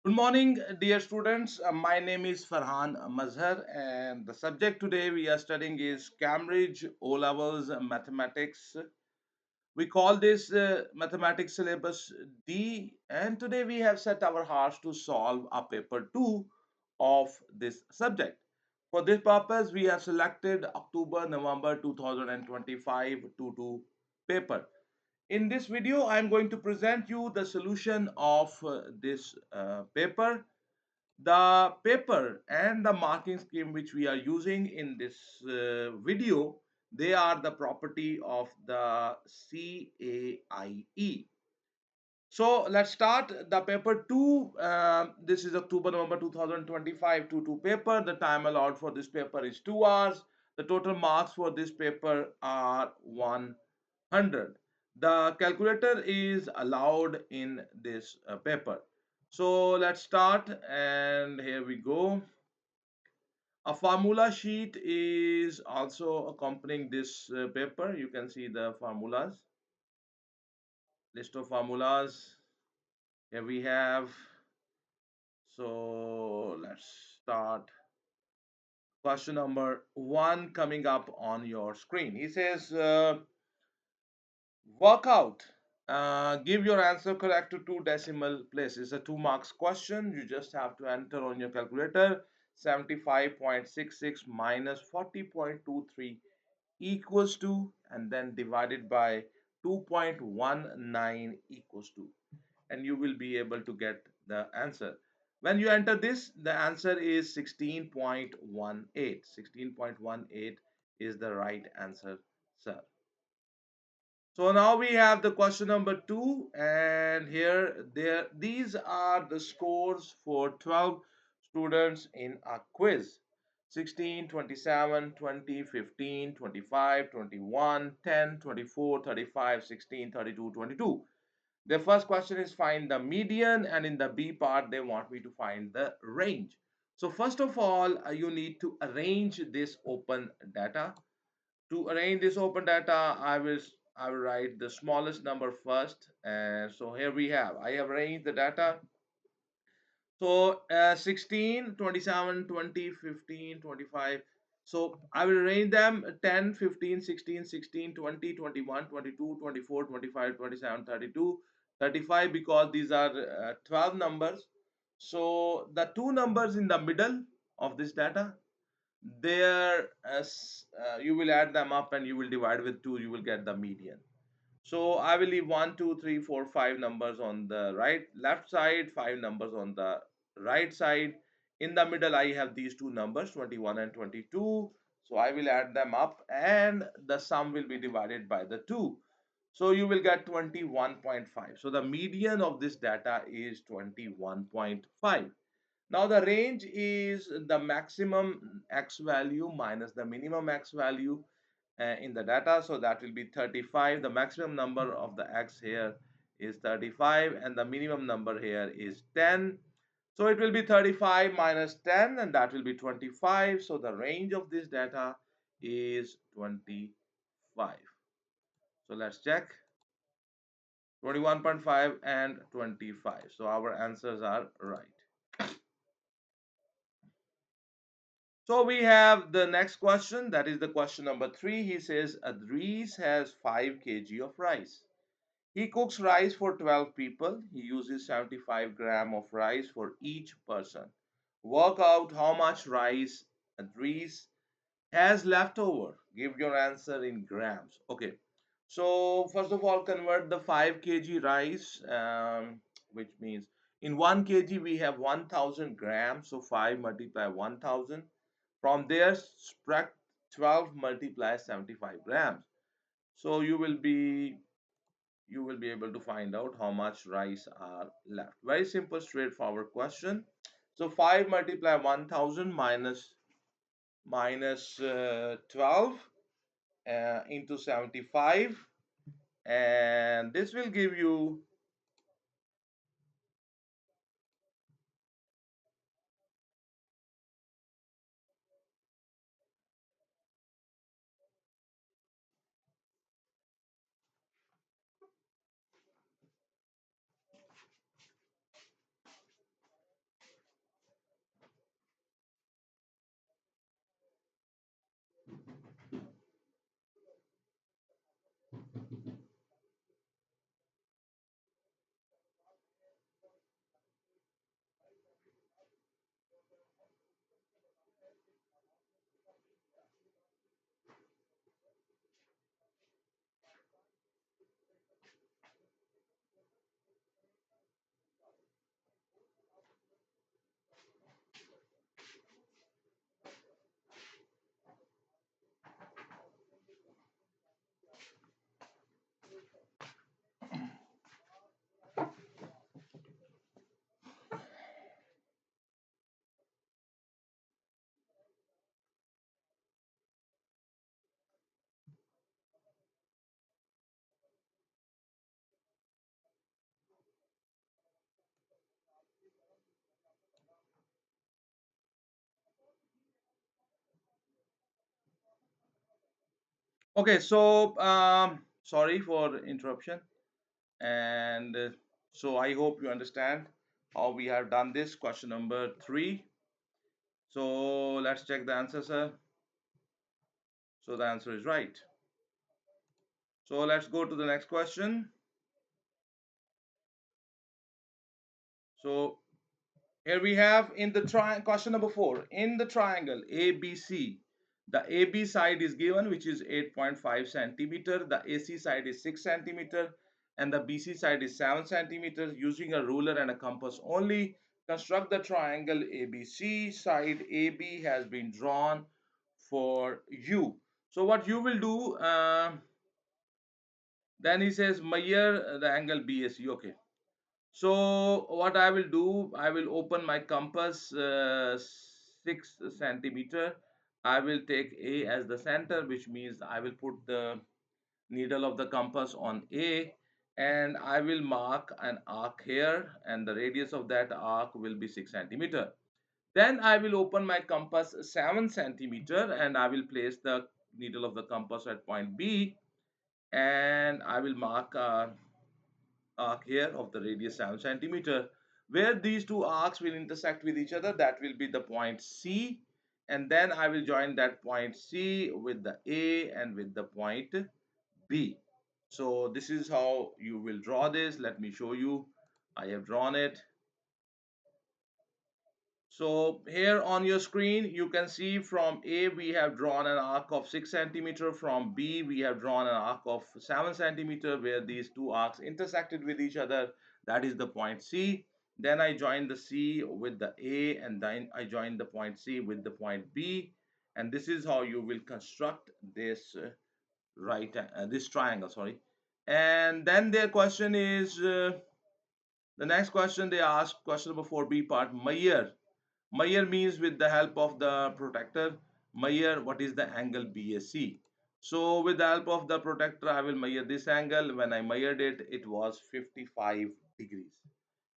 Good morning, dear students. My name is Ferhan Mazher, and the subject today we are studying is Cambridge O Levels Mathematics. We call this Mathematics Syllabus D, and today we have set our hearts to solve a paper 2 of this subject. For this purpose, we have selected October November 2025 to paper. In this video, I am going to present you the solution of this paper. The paper and the marking scheme which we are using in this video, they are the property of the CAIE. So let's start the paper 2. This is October November 2025 to paper. The time allowed for this paper is 2 hours. The total marks for this paper are 100. The calculator is allowed in this paper. So let's start, and here we go. A formula sheet is also accompanying this paper. You can see the formulas, list of formulas. Here we have. So let's start. Question number 1 coming up on your screen. He says, work out. Give your answer correct to two decimal places. A 2 marks question. You just have to enter on your calculator 75.66 minus 40.23 equals to, and then divided by 2.19 equals to, and you will be able to get the answer. When you enter this, the answer is 16.18. 16.18 is the right answer, sir. So now we have the question number 2, and these are the scores for 12 students in a quiz. 16, 27, 20, 15, 25, 21, 10, 24, 35, 16, 32, 22. The first question is find the median, and in the B part they want me to find the range. So first of all, you need to arrange this open data. To arrange this open data, I will write the smallest number first. And so here we have, I have arranged the data. So 16, 27, 20, 15, 25. So I will arrange them 10, 15, 16, 16, 20, 21, 22, 24, 25, 27, 32, 35, because these are 12 numbers. So the two numbers in the middle of this data, there as you will add them up and you will divide with 2, you will get the median. So I will leave 1 2 3 4 5 numbers on the left side, 5 numbers on the right side. In the middle I have these two numbers 21 and 22. So I will add them up and the sum will be divided by the 2. So you will get 21.5. So the median of this data is 21.5. Now the range is the maximum x value minus the minimum x value in the data. So that will be 35. The maximum number of the x here is 35 and the minimum number here is 10. So it will be 35 minus 10, and that will be 25. So the range of this data is 25. So let's check 21.5 and 25. So our answers are right. So we have the next question, that is the question number 3. He says Adris has 5 kg of rice. He cooks rice for 12 people. He uses 75 gram of rice for each person. Work out how much rice Adris has left over. Give your answer in grams. Okay. So first of all, convert the 5 kg rice, which means in 1 kg we have 1000 grams. So 5 multiply 1000. From there, subtract 12 multiply 75 grams. So you will be able to find out how much rice are left. Very simple, straightforward question. So 5 multiply 1000 minus 12 into 75, and this will give you Okay, so sorry for interruption, and so I hope you understand how we have done this. Question number 3. So let's check the answer, sir. So the answer is right. So let's go to the next question. So here we have in the question number 4. In the triangle ABC, the AB side is given, which is 8.5 centimeter. The AC side is 6 centimeter, and the BC side is 7 centimeters. Using a ruler and a compass only, construct the triangle ABC. Side AB has been drawn for you. So what you will do, then he says measure the angle BAC. Okay. So what I will do, I will open my compass 6 centimeter. I will take A as the center, which means I will put the needle of the compass on A, and I will mark an arc here, and the radius of that arc will be 6 centimeter. Then I will open my compass 7 centimeter, and I will place the needle of the compass at point B, and I will mark arc here of the radius 7 centimeter. Where these two arcs will intersect with each other, that will be the point C, and then I will join that point C with the A and with the point B. So this is how you will draw this. Let me show you. I have drawn it. So here on your screen, you can see from A we have drawn an arc of 6 centimeter. From B we have drawn an arc of 7 centimeter where these two arcs intersected with each other. That is the point C. Then I join the C with the A, and then I join the point C with the point B. And this is how you will construct this this triangle, sorry. And then their question is the next question they ask, question number 4B part, measure. Measure means with the help of the protector. Measure what is the angle BAC. So with the help of the protector, I will measure this angle. When I measured it, it was 55 degrees.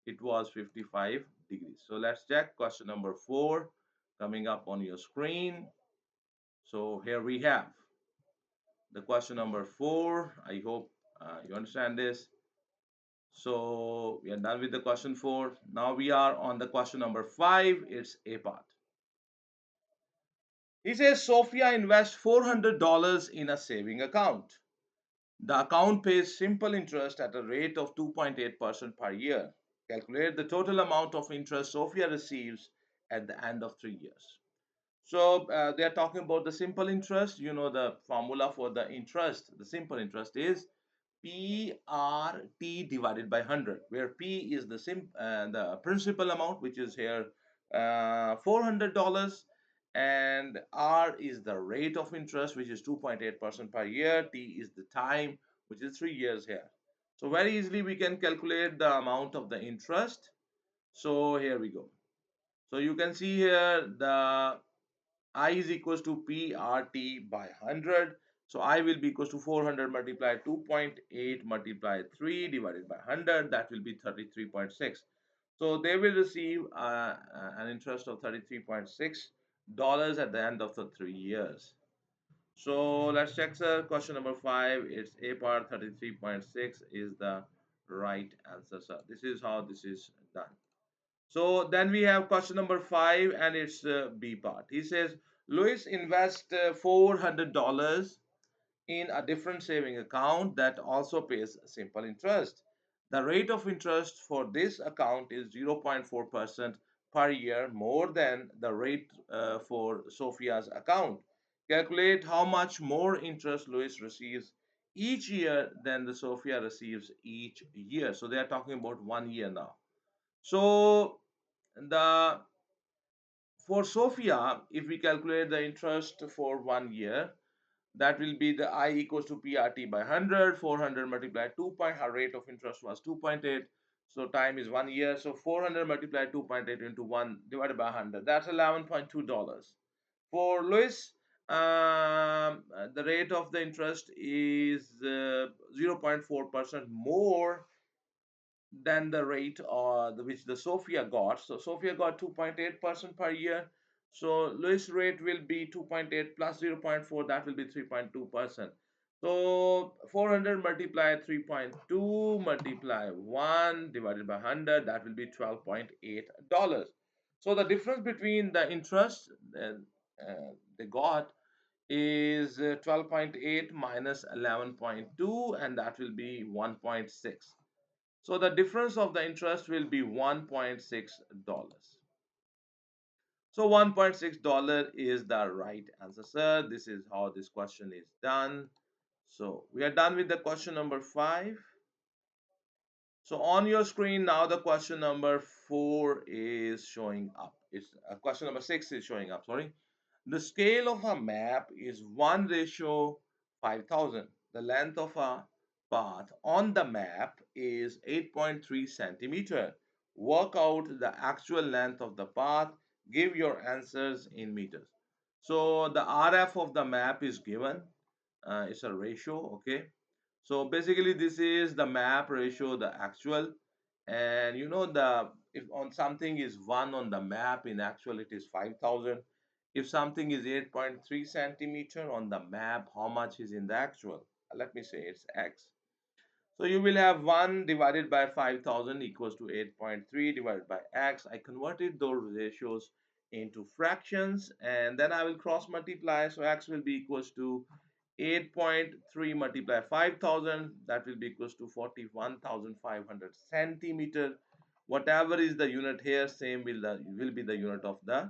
It was 55 degrees. So let's check question number 4 coming up on your screen. So here we have the question number 4. I hope you understand this. So we are done with the question 4. Now we are on the question number 5. It's A part. He says Sophia invests $400 in a saving account. The account pays simple interest at a rate of 2.8% per year. Calculate the total amount of interest Sophia receives at the end of 3 years. So they are talking about the simple interest. You know the formula for the interest. The simple interest is PRT divided by 100, where P is the principal amount, which is here $400, and R is the rate of interest, which is 2.8% per year. T is the time, which is 3 years here. So very easily we can calculate the amount of the interest. So here we go. So you can see here the I is equals to PRT by 100. So I will be equals to 400 multiplied 2.8 multiplied 3 divided by 100. That will be 33.6. So they will receive an interest of $33.6 at the end of the 3 years. So let's check, sir. Question number 5. It's A part. 33.6 is the right answer, sir. This is how this is done. So then we have question number 5, and it's B part. He says Louis invests $400 in a different saving account that also pays simple interest. The rate of interest for this account is 0.4% per year, more than the rate for Sophia's account. Calculate how much more interest Louis receives each year than the Sophia receives each year. So they are talking about 1 year now. So the for Sophia, if we calculate the interest for 1 year, that will be the I equals to PRT by 100. 400 multiplied 2 point, her rate of interest was 2.8. So time is 1 year. So 400 multiplied 2.8 into 1 divided by 100. That's $11.2. For Louis, the rate of the interest is 0.4% more than the rate which the Sophia got. So Sophia got 2.8% per year. So Louis rate will be 2.8 plus 0.4, that will be 3.2%. So 400 multiply 3.2 multiply 1 divided by 100, that will be $12.8. So the difference between the interest they got is 12.8 minus 11.2, and that will be 1.6. So the difference of the interest will be $1.6. So $1.6 is the right answer, sir. This is how this question is done. So we are done with the question number 5. So on your screen now the question number 4 is showing up. It's question number 6 is showing up, sorry. The scale of a map is 1 ratio 5000. The length of a path on the map is 8.3 centimeter. Work out the actual length of the path. Give your answers in meters. So the RF of the map is given. It's a ratio, okay. So basically this is the map ratio, the actual, and you know the if on something is 1 on the map, in actual it is 5000. If something is 8.3 centimeter on the map, how much is in the actual? Let me say it's x. So you will have 1 divided by 5000 equals to 8.3 divided by x. I converted those ratios into fractions, and then I will cross multiply. So x will be equals to 8.3 multiply 5000, that will be equals to 41,500 centimeter. Whatever is the unit here, same will be the unit of the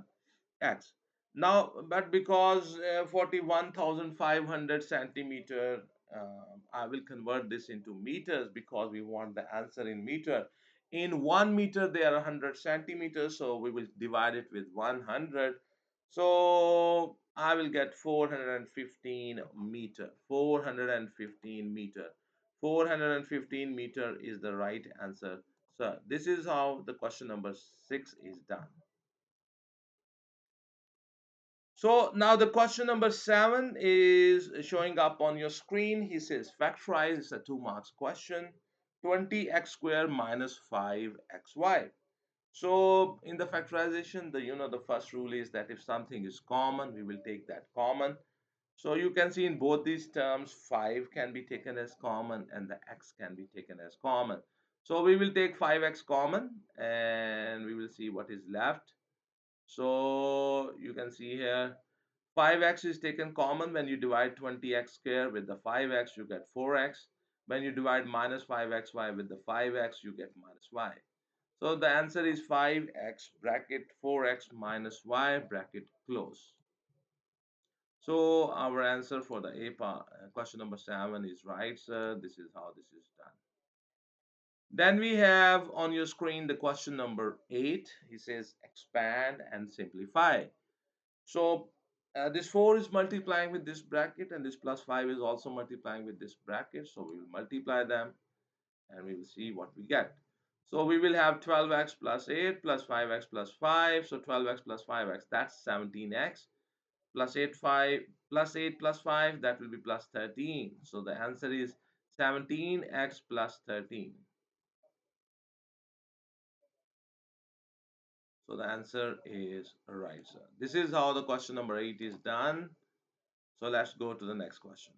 x. Now, but because 41,500 centimeter, I will convert this into meters because we want the answer in meter. In 1 meter, there are 100 centimeters, so we will divide it with 100. So I will get 415 meter. 415 meter. 415 meter is the right answer. So this is how the question number 6 is done. So now the question number 7 is showing up on your screen. He says factorize, it's a 2 marks question. 20x squared minus 5xy. So in the factorization, the first rule is that if something is common, we will take that common. So you can see in both these terms, 5 can be taken as common and the x can be taken as common. So we will take 5x common and we will see what is left. So you can see here 5x is taken common. When you divide 20x squared with the 5x, you get 4x. When you divide minus 5xy with the 5x, you get minus y. So the answer is 5x bracket 4x minus y bracket close. So our answer for the A part, question number 7 is right, sir. This is how this is done. Then we have on your screen the question number 8. He says expand and simplify. So this 4 is multiplying with this bracket, and this plus 5 is also multiplying with this bracket. So we will multiply them and we will see what we get. So we will have 12x plus 8 plus 5x plus 5. So 12x plus 5x, that's 17x, plus 8 plus 5, that will be plus 13. So the answer is 17x plus 13. So the answer is right, sir. This is how the question number 8 is done. So let's go to the next question.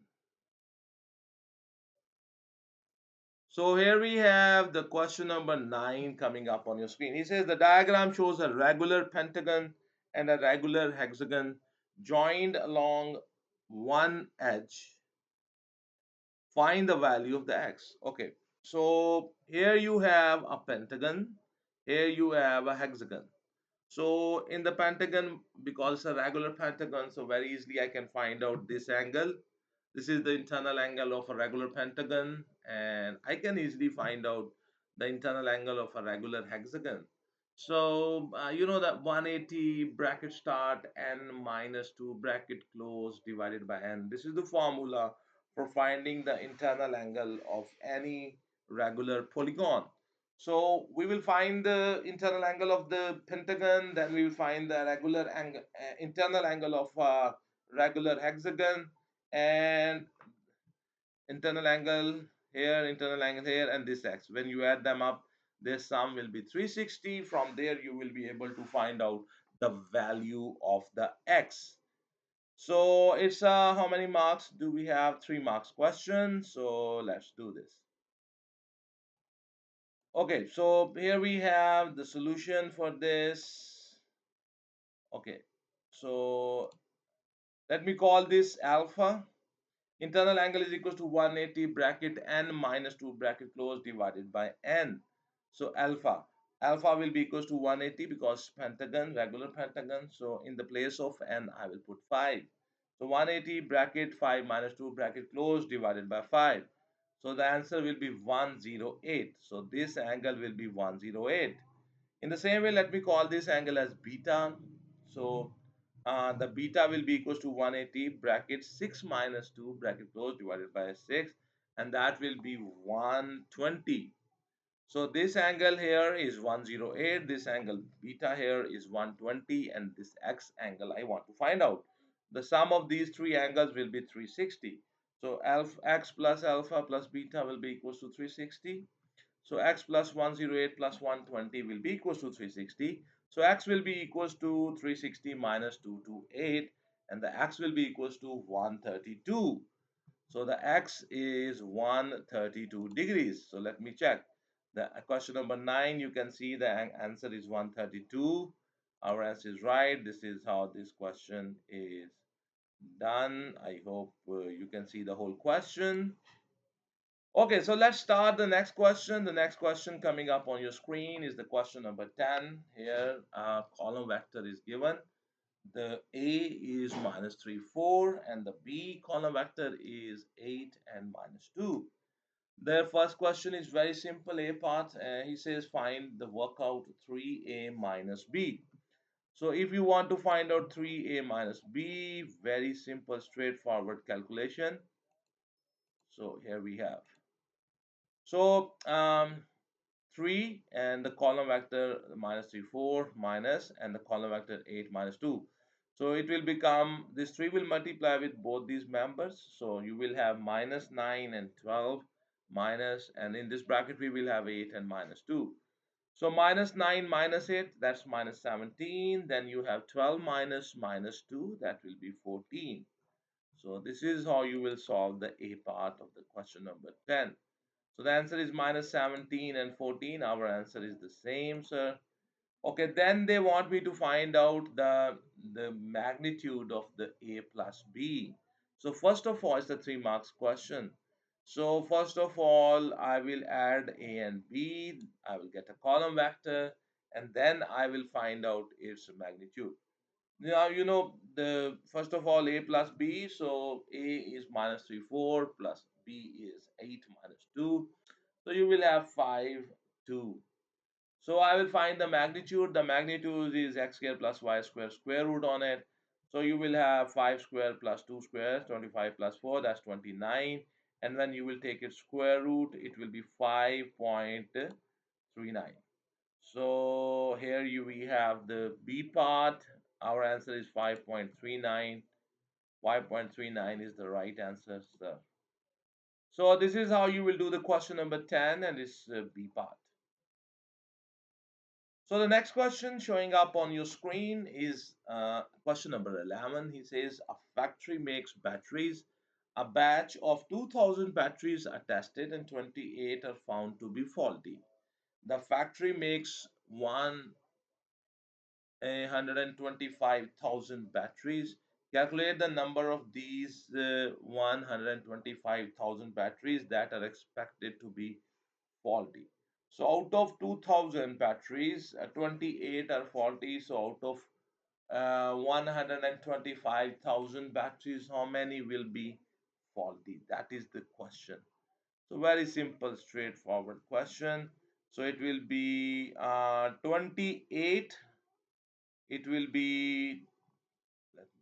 So here we have the question number 9 coming up on your screen. He says the diagram shows a regular pentagon and a regular hexagon joined along one edge. Find the value of the x. Okay, so here you have a pentagon, here you have a hexagon. So in the pentagon, because it's a regular pentagon, so very easily I can find out this angle. This is the internal angle of a regular pentagon, and I can easily find out the internal angle of a regular hexagon. So you know that 180 bracket start n minus 2 bracket close divided by n. This is the formula for finding the internal angle of any regular polygon. So we will find the internal angle of the pentagon, then we will find the regular angle, internal angle of regular hexagon, and internal angle here, and this x. When you add them up, their sum will be 360. From there, you will be able to find out the value of the x. So it's how many marks do we have? 3 marks question. So let's do this. Okay, so here we have the solution for this. Okay, so let me call this alpha. Internal angle is equal to 180 bracket n minus 2 bracket close divided by n. So alpha will be equals to 180 because pentagon, regular pentagon. So in the place of n, I will put 5. So 180 bracket 5 minus 2 bracket close divided by 5. So the answer will be 108. So this angle will be 108. In the same way, let me call this angle as beta. So the beta will be equals to 180 bracket 6 minus 2 bracket close divided by 6, and that will be 120. So this angle here is 108, this angle beta here is 120, and this x angle I want to find out. The sum of these three angles will be 360. So alpha, x plus alpha plus beta will be equals to 360. So x plus 108 plus 120 will be equals to 360. So x will be equals to 360 minus 228, and the x will be equals to 132. So the x is 132 degrees. So let me check. The question number 9, you can see the answer is 132. Our answer is right. This is how this question is done. I hope you can see the whole question. Okay, so let's start the next question. The next question coming up on your screen is the question number 10. Here, column vector is given. The A is minus 3, 4, and the B column vector is 8 and minus 2. The first question is very simple, A part. He says find the workout 3A minus B. So if you want to find out 3A minus B, very simple, straightforward calculation. So here we have. So 3 and the column vector minus 3 4 minus and the column vector 8 minus 2, so it will become this 3 will multiply with both these members, so you will have minus 9 and 12 minus, and in this bracket we will have 8 and minus 2. So minus 9 minus 8, that's minus 17, then you have 12 minus minus 2, that will be 14. So this is how you will solve the A part of the question number 10. So the answer is minus 17 and 14. Our answer is the same, sir. Okay, then they want me to find out the magnitude of the A plus B. So first of all, it's a 3 marks question. So first of all, I will add A and B. I will get a column vector, and then I will find out its magnitude. Now, the first of all, A plus B. So A is minus 3, 4 plus B is 8 minus 2. So you will have 5, 2. So I will find the magnitude. The magnitude is x square plus y square square root on it. So you will have 5 square plus 2 square, 25 plus 4, that's 29. And when you will take its square root, it will be 5.39. So here we have the B part. Our answer is 5.39. 5.39 is the right answer, sir. So this is how you will do the question number 10, and it's B part. So the next question showing up on your screen is question number 11. He says a factory makes batteries. A batch of 2000 batteries are tested and 28 are found to be faulty. The factory makes 125,000 batteries. Calculate the number of these 125,000 batteries that are expected to be faulty. So out of 2000 batteries, 28 are faulty. So out of 125,000 batteries, how many will be faulty? That is the question. So very simple, straightforward question. So it will be 28. It will be, let me,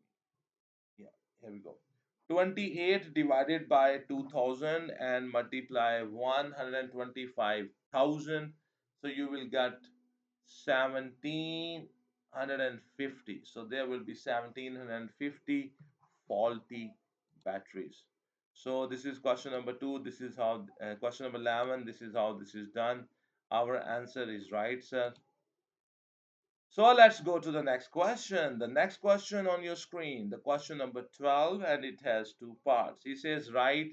yeah, here we go. 28 divided by 2000 and multiply 125,000. So you will get 1750. So there will be 1750 faulty batteries. So this is question number 2. This is how question number 11. This is how this is done. Our answer is right, sir. So let's go to the next question. The next question on your screen, the question number 12, and it has two parts. He says, write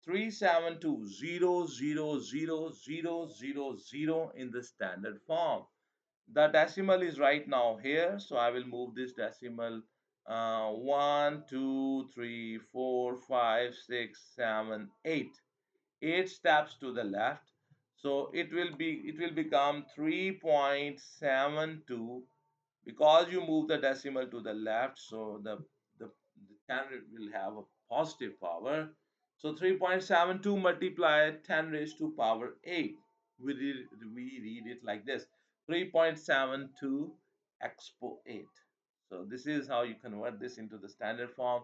372,000,000 in the standard form. The decimal is right now here, so I will move this decimal 1, 2, 3, 4, 5, 6, 7, 8. 8 steps to the left. So it will become 3.72 because you move the decimal to the left, so the 10 will have a positive power. So 3.72 multiply 10 raised to power 8. We read it like this: 3.72 expo 8. So this is how you convert this into the standard form.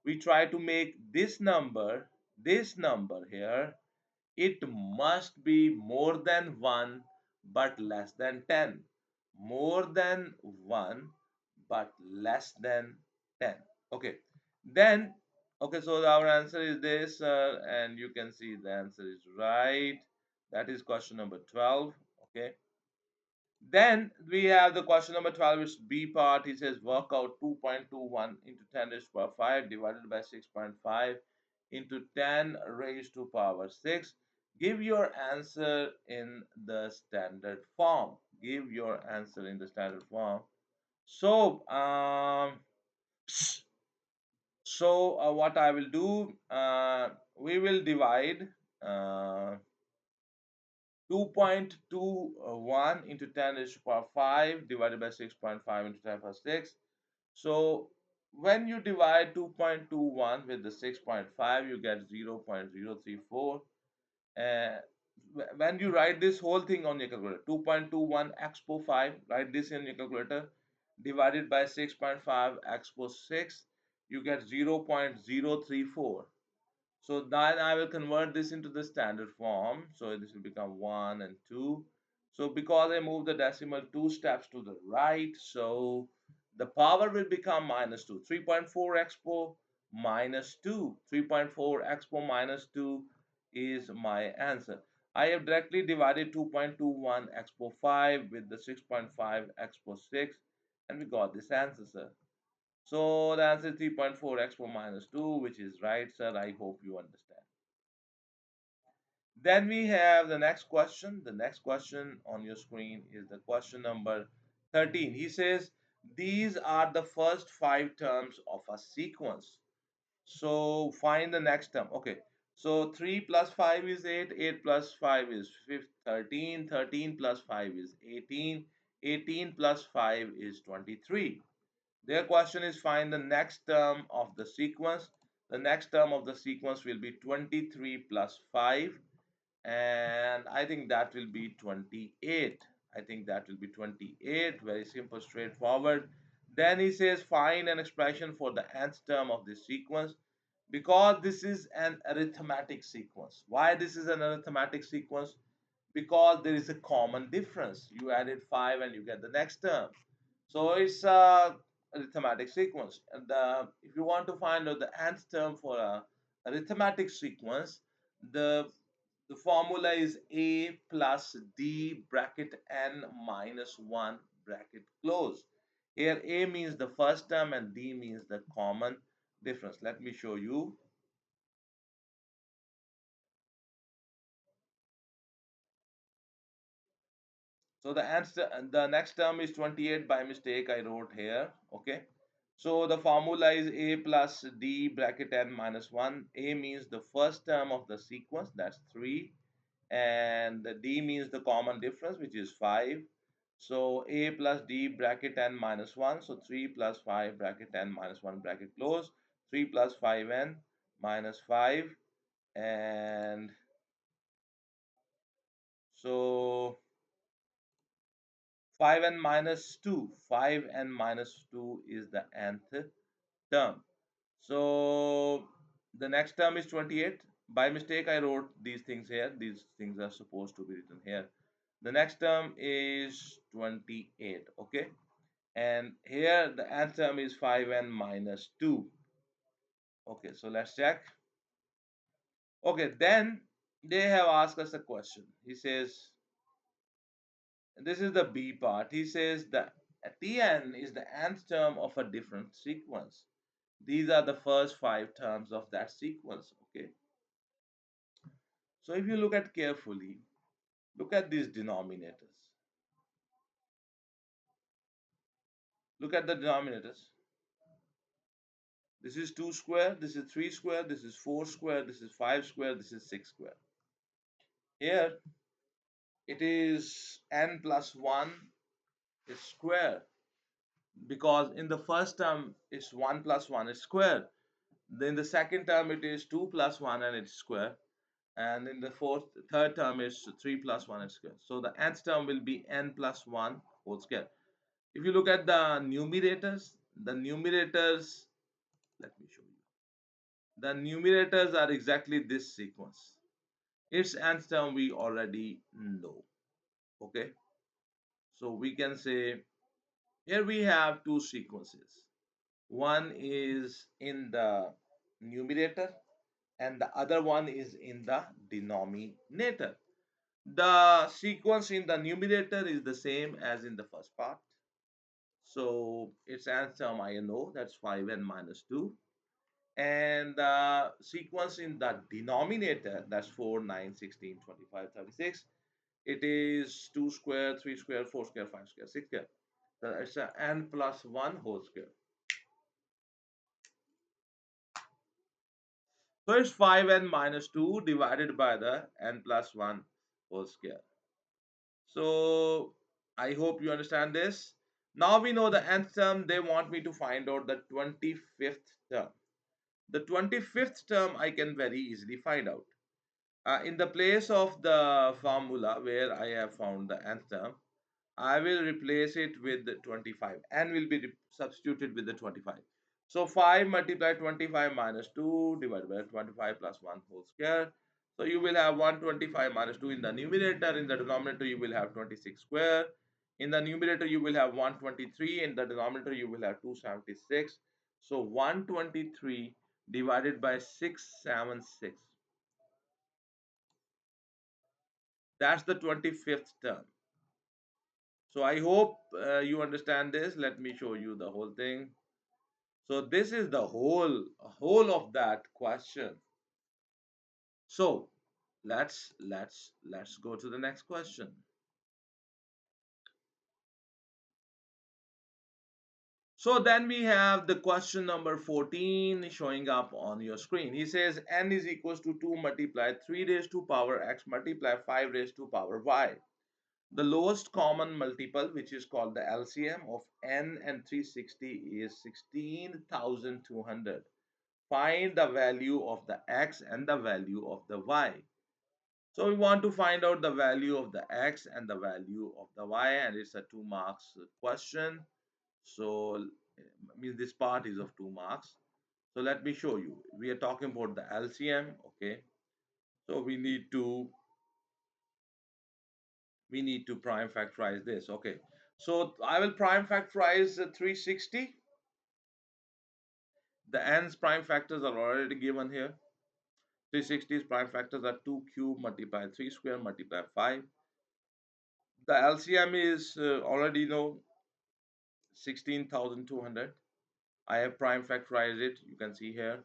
We try to make this number here, it must be more than 1 but less than 10. More than 1 but less than 10. Okay. Then, okay, so our answer is this, and you can see the answer is right. That is question number 12. Okay. Then we have the question number 12, it's B part. He says work out 2.21 into 10 raised to power 5 divided by 6.5 into 10 raised to power 6. Give your answer in the standard form. Give your answer in the standard form. So, what I will do, we will divide uh, 2.21 into 10 raised to power 5 divided by 6.5 into 10 power 6. So when you divide 2.21 with the 6.5, you get 0.034. Uh, when you write this whole thing on your calculator, 2.21 expo 5, write this in your calculator, divided by 6.5 expo 6, you get 0.034. So then I will convert this into the standard form. So this will become 1 and 2. So because I moved the decimal 2 steps to the right, so the power will become minus 2. 3.4 expo minus 2. 3.4 expo minus 2 is my answer. I have directly divided 2.21 expo 5 with the 6.5 expo 6, and we got this answer, sir. So the answer is 3.4 expo minus 2, which is right, sir. I hope you understand. Then we have the next question. The next question on your screen is the question number 13. He says, these are the first 5 terms of a sequence. So find the next term. Okay. So 3 plus 5 is 8. 8 plus 5 is 13. 13 plus 5 is 18. 18 plus 5 is 23. Their question is find the next term of the sequence. The next term of the sequence will be 23 plus 5, and I think that will be 28. I think that will be 28. Very simple, straightforward. Then he says find an expression for the nth term of this sequence, because this is an arithmetic sequence. Why this is an arithmetic sequence? Because there is a common difference. You added 5 and you get the next term. So it's a arithmetic sequence. And if you want to find out the nth term for a arithmetic sequence, the the formula is a plus d bracket n minus 1 bracket close. Here a means the first term and d means the common difference. Let me show you. So the answer, the next term is 28. By mistake I wrote here. Okay. So the formula is a plus d bracket n minus 1. A means the first term of the sequence, that's 3. And the d means the common difference, which is 5. So a plus d bracket n minus 1. So 3 plus 5 bracket n minus 1 bracket close. 3 plus 5n minus 5. And so 5n minus 2. 5n minus 2 is the nth term. So the next term is 28. By mistake, I wrote these things here. These things are supposed to be written here. The next term is 28. Okay. And here the nth term is 5n minus 2. Okay. So let's check. Okay. Then they have asked us a question. He says, this is the B part. He says that A Tn is the nth term of a different sequence. These are the first five terms of that sequence. Okay. So if you look at carefully, look at these denominators. Look at the denominators. This is 2 square, this is 3 square, this is 4 square, this is 5 square, this is 6 square. Here it is n plus 1 is square, because in the first term it's 1 plus 1 is square. Then the second term it is 2 plus 1 and it's square. And in the third term is 3 plus 1 is square. So the nth term will be n plus 1 whole square. If you look at the numerators, let me show you. The numerators are exactly this sequence. Its nth term we already know. Okay. So we can say here we have two sequences. One is in the numerator and the other one is in the denominator. The sequence in the numerator is the same as in the first part. So its nth term I know, that's 5n minus 2. And the sequence in the denominator, that's 4, 9, 16, 25, 36. It is 2 square, 3 square, 4 square, 5 square, 6 square. So it's a n plus 1 whole square. So it's 5n minus 2 divided by the n plus 1 whole square. So I hope you understand this. Now we know the nth term. They want me to find out the 25th term. The 25th term I can very easily find out. In the place of the formula where I have found the nth term, I will replace it with the 25 and will be substituted with the 25. So 5 multiplied 25 minus 2 divided by 25 plus 1 whole square. So you will have 125 minus 2 in the numerator. In the denominator you will have 26 square. In the numerator you will have 123. In the denominator you will have 276. So 123 divided by 676. That's the 25th term. So I hope you understand this. Let me show you the whole thing. So this is the whole of that question. So let's go to the next question. So then we have the question number 14 showing up on your screen. He says n is equals to 2 multiplied 3 raised to power x multiplied 5 raised to power y. The lowest common multiple, which is called the LCM of n and 360, is 16,200. Find the value of the x and the value of the y. So we want to find out the value of the x and the value of the y, and it's a 2 marks question. So means this part is of 2 marks. So let me show you. We are talking about the LCM. Okay. So we need to prime factorize this. Okay. So I will prime factorize 360. The n's prime factors are already given here. 360's prime factors are 2 cube multiplied 3 square multiplied 5. The LCM is already know 16,200. I have prime factorized it. You can see here.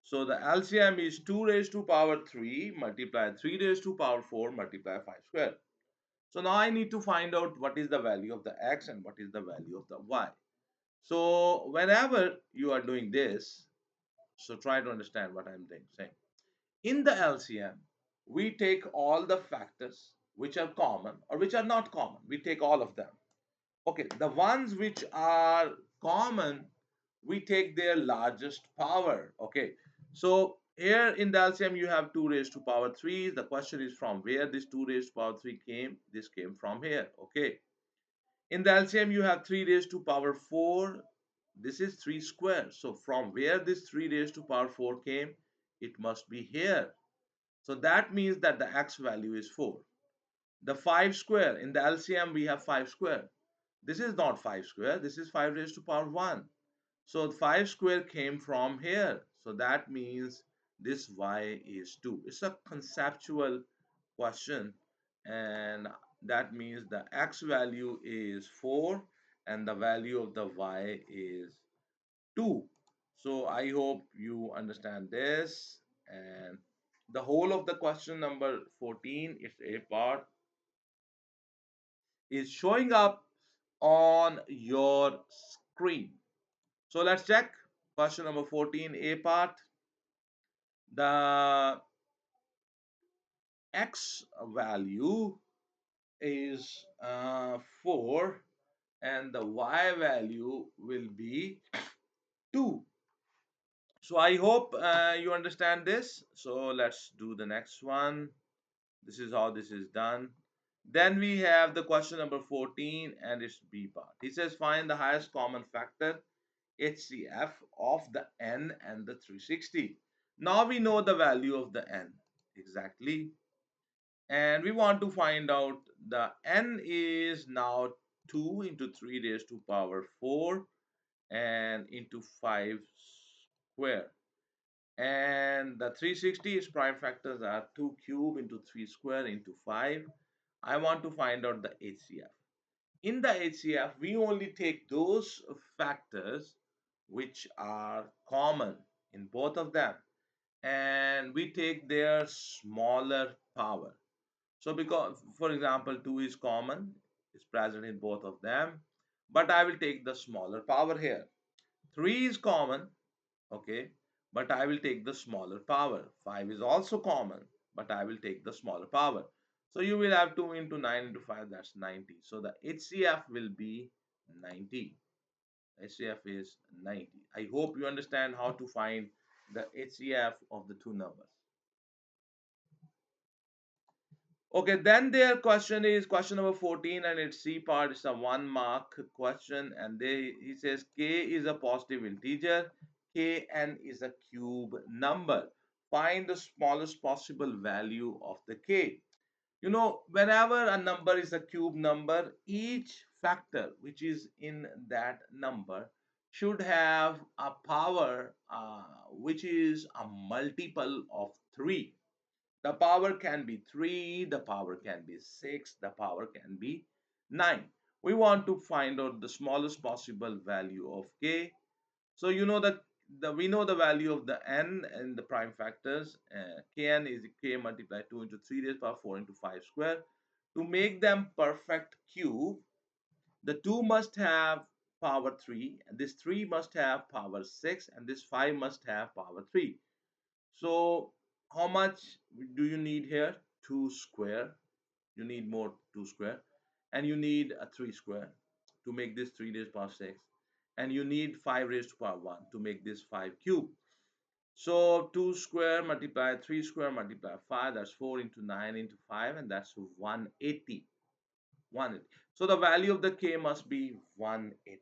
So the LCM is 2 raised to power 3 multiplied 3 raised to power 4 multiplied 5 square. So now I need to find out what is the value of the x and what is the value of the y. So whenever you are doing this, so try to understand what I'm saying. In the LCM, we take all the factors which are common or which are not common. We take all of them. Okay, the ones which are common, we take their largest power. Okay, so here in the LCM you have 2 raised to power 3. The question is from where this 2 raised to power 3 came. This came from here. Okay, in the LCM you have 3 raised to power 4. This is 3 square. So from where this 3 raised to power 4 came, it must be here. So that means that the x value is 4. The 5 square, in the LCM we have 5 square. This is not 5 square, this is 5 raised to power 1. So 5 square came from here. So that means this y is 2. It's a conceptual question, and that means the x value is 4 and the value of the y is 2. So I hope you understand this. And the whole of the question number 14, it's a part, is showing up on your screen. So let's check question number 14, a part. The x value is 4 and the y value will be 2. So I hope you understand this. So let's do the next one. This is how this is done. Then we have the question number 14 and its B part. He says find the highest common factor HCF of the n and the 360. Now we know the value of the n exactly, and we want to find out the n is now 2 into 3 raised to power 4 and into 5 square, and the 360 is prime factors are 2 cube into 3 square into 5. I want to find out the HCF. In the HCF, we only take those factors which are common in both of them, and we take their smaller power. So because, for example, 2 is common, is present in both of them, but I will take the smaller power here. 3 is common, okay, but I will take the smaller power. 5 is also common, but I will take the smaller power. So you will have 2 into 9 into 5, that's 90. So the HCF will be 90. HCF is 90. I hope you understand how to find the HCF of the two numbers. Okay, then their question is question number 14 and its C part is a 1 mark question, and he says k is a positive integer, kn is a cube number. Find the smallest possible value of the k. You know, whenever a number is a cube number, each factor which is in that number should have a power which is a multiple of 3. The power can be 3, the power can be 6, the power can be 9. We want to find out the smallest possible value of k. So you know that we know the value of the n and the prime factors. Kn is k multiplied 2 into 3 raised power 4 into 5 square. To make them perfect cube, the 2 must have power 3, and this 3 must have power 6, and this 5 must have power 3. So how much do you need here? 2 square. You need more 2 square. And you need a 3 square to make this 3 raised to power 6. And you need 5 raised to power 1 to make this 5 cube. So 2 square multiply 3 square multiply 5, that's 4 into 9 into 5, and that's 180. 180. So the value of the k must be 180.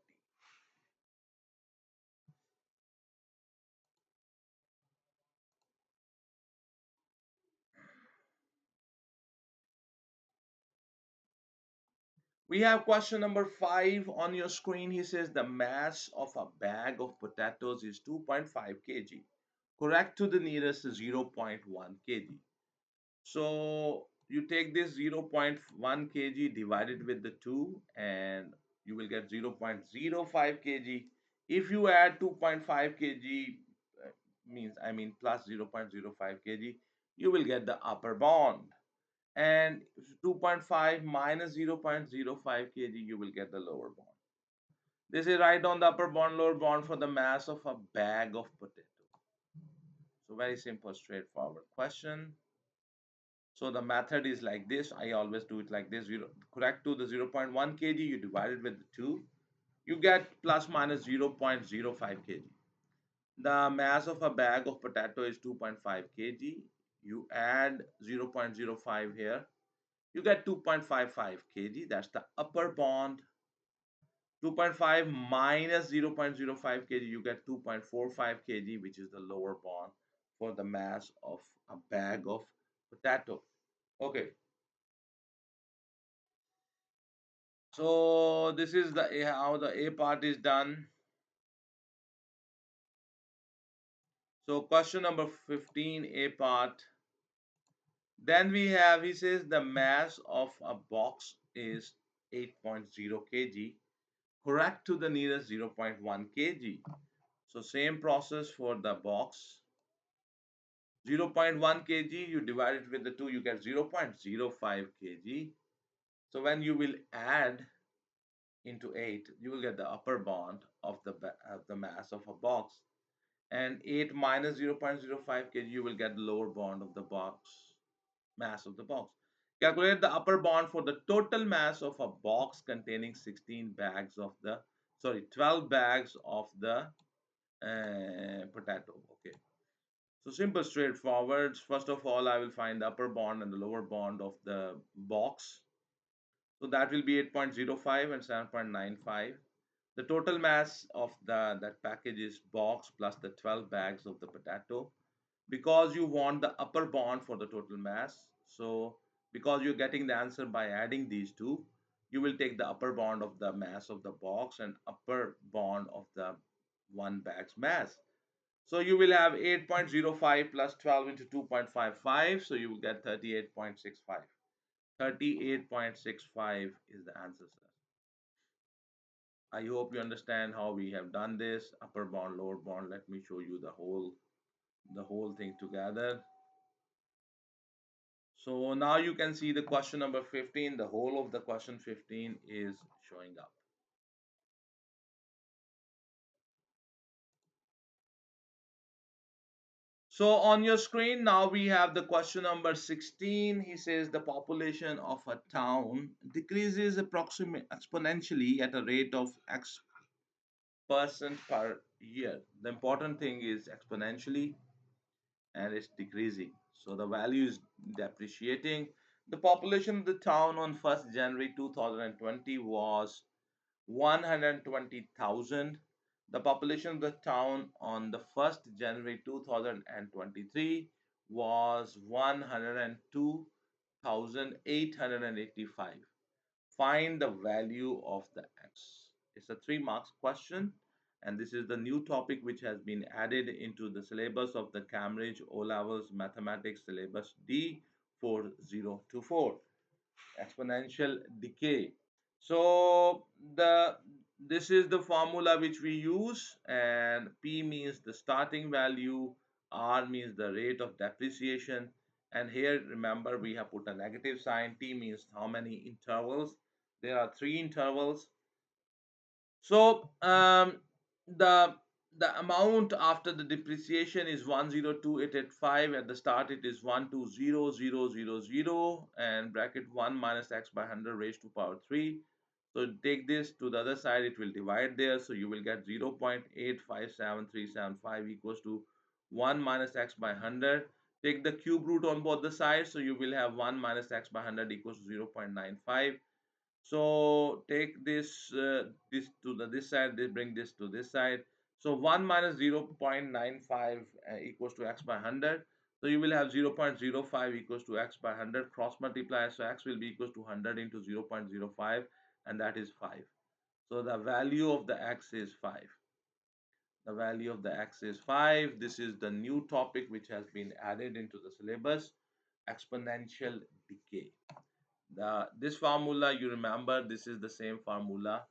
We have question number 5 on your screen. He says the mass of a bag of potatoes is 2.5 kg. Correct to the nearest 0.1 kg. So you take this 0.1 kg divided with the 2 and you will get 0.05 kg. If you add 2.5 kg, plus 0.05 kg, you will get the upper bound, and 2.5 minus 0.05 kg, you will get the lower bound. This is right on the upper bound, lower bound for the mass of a bag of potato. So very simple, straightforward question. So the method is like this. I always do it like this. Correct to the 0.1 kg, you divide it with the 2. You get plus minus 0.05 kg. The mass of a bag of potato is 2.5 kg. You add 0.05 here. You get 2.55 kg. That's the upper bound. 2.5 minus 0.05 kg, you get 2.45 kg, which is the lower bound for the mass of a bag of potato. Okay, so this is the how the A part is done. So question number 15, A part. Then we have, he says the mass of a box is 8.0 kg. correct to the nearest 0.1 kg. So same process for the box. 0.1 kg, you divide it with the 2, you get 0.05 kg. So when you will add into 8, you will get the upper bound of the mass of a box. And 8 minus 0.05 kg, you will get the lower bound of the box, mass of the box. Calculate the upper bound for the total mass of a box containing 16 bags of the, sorry, 12 bags of the potato. Okay. So simple, straightforward. First of all, I will find the upper bound and the lower bound of the box. So that will be 8.05 and 7.95. The total mass of that package is box plus the 12 bags of the potato. Because you want the upper bound for the total mass, so because you're getting the answer by adding these two, you will take the upper bound of the mass of the box and upper bound of the one bag's mass. So you will have 8.05 plus 12 into 2.55, so you will get 38.65. 38.65 is the answer, sir. I hope you understand how we have done this. Upper bound, lower bound. Let me show you the whole thing together. So now you can see the question number 15. The whole of the question 15 is showing up. So on your screen now we have the question number 16. He says the population of a town decreases approximately exponentially at a rate of X% per year. The important thing is exponentially, and it's decreasing. So the value is depreciating. The population of the town on 1st January 2020 was 120,000. The population of the town on the 1st January 2023 was 102,885. Find the value of the x. It's a 3 marks question, and this is the new topic which has been added into the syllabus of the Cambridge O Levels Mathematics Syllabus D4024, exponential decay. So this is the formula which we use, and P means the starting value, R means the rate of depreciation, and here remember we have put a negative sign. T means how many intervals. There are 3 intervals. So the the amount after the depreciation is 102,885. At the start it is 120,000 and bracket 1 minus x by 100 raised to power 3. So take this to the other side, it will divide there. So you will get 0.857375 equals to 1 minus x by 100. Take the cube root on both the sides. So you will have 1 minus x by 100 equals to 0.95. So take this to this side, this bring this to this side. So 1 minus 0.95 equals to x by 100. So you will have 0.05 equals to x by 100, cross multiply. So x will be equals to 100 into 0.05, and that is 5. So the value of the x is 5. The value of the x is 5. This is the new topic which has been added into the syllabus, exponential decay. This formula, you remember, this is the same formula,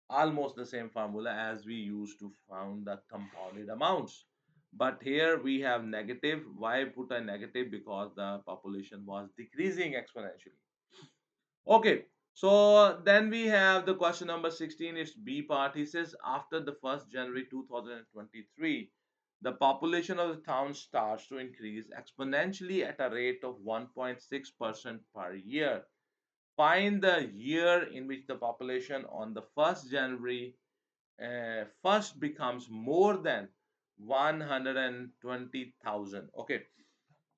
almost the same formula as we used to found the compounded amounts. But here we have negative. Why put a negative? Because the population was decreasing exponentially. Okay, so then we have the question number 16. It's B part. He says after the 1st January 2023, the population of the town starts to increase exponentially at a rate of 1.6% per year. Find the year in which the population on the 1st January first becomes more than 120,000. Okay,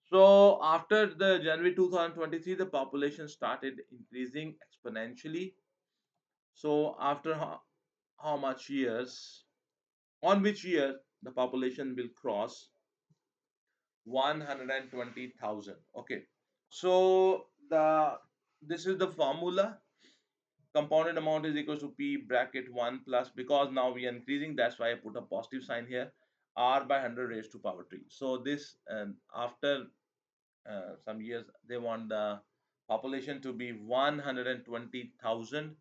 so after the January 2023, the population started increasing exponentially. So after how much years, on which year the population will cross 120,000? Okay, so this is the formula. Compounded amount is equals to P bracket 1 plus, because now we are increasing, that's why I put a positive sign here, R by 100 raised to power 3. So this, after some years, they want the population to be 120,000.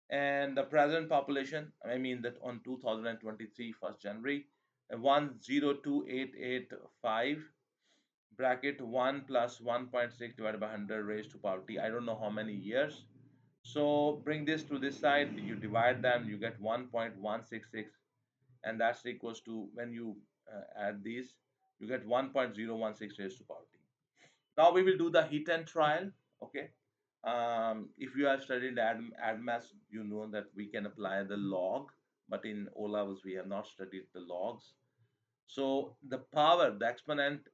And the present population, I mean that on 2023 1st January, 102,885 bracket 1 plus 1.6 divided by 100 raised to power t. I don't know how many years. So bring this to this side, you divide them, you get 1.166, and that's equals to, when you add these, you get 1.016 raised to power t. Now we will do the hit and trial. Okay. If you have studied add maths, you know that we can apply the log, but in O levels we have not studied the logs. So the power, the exponent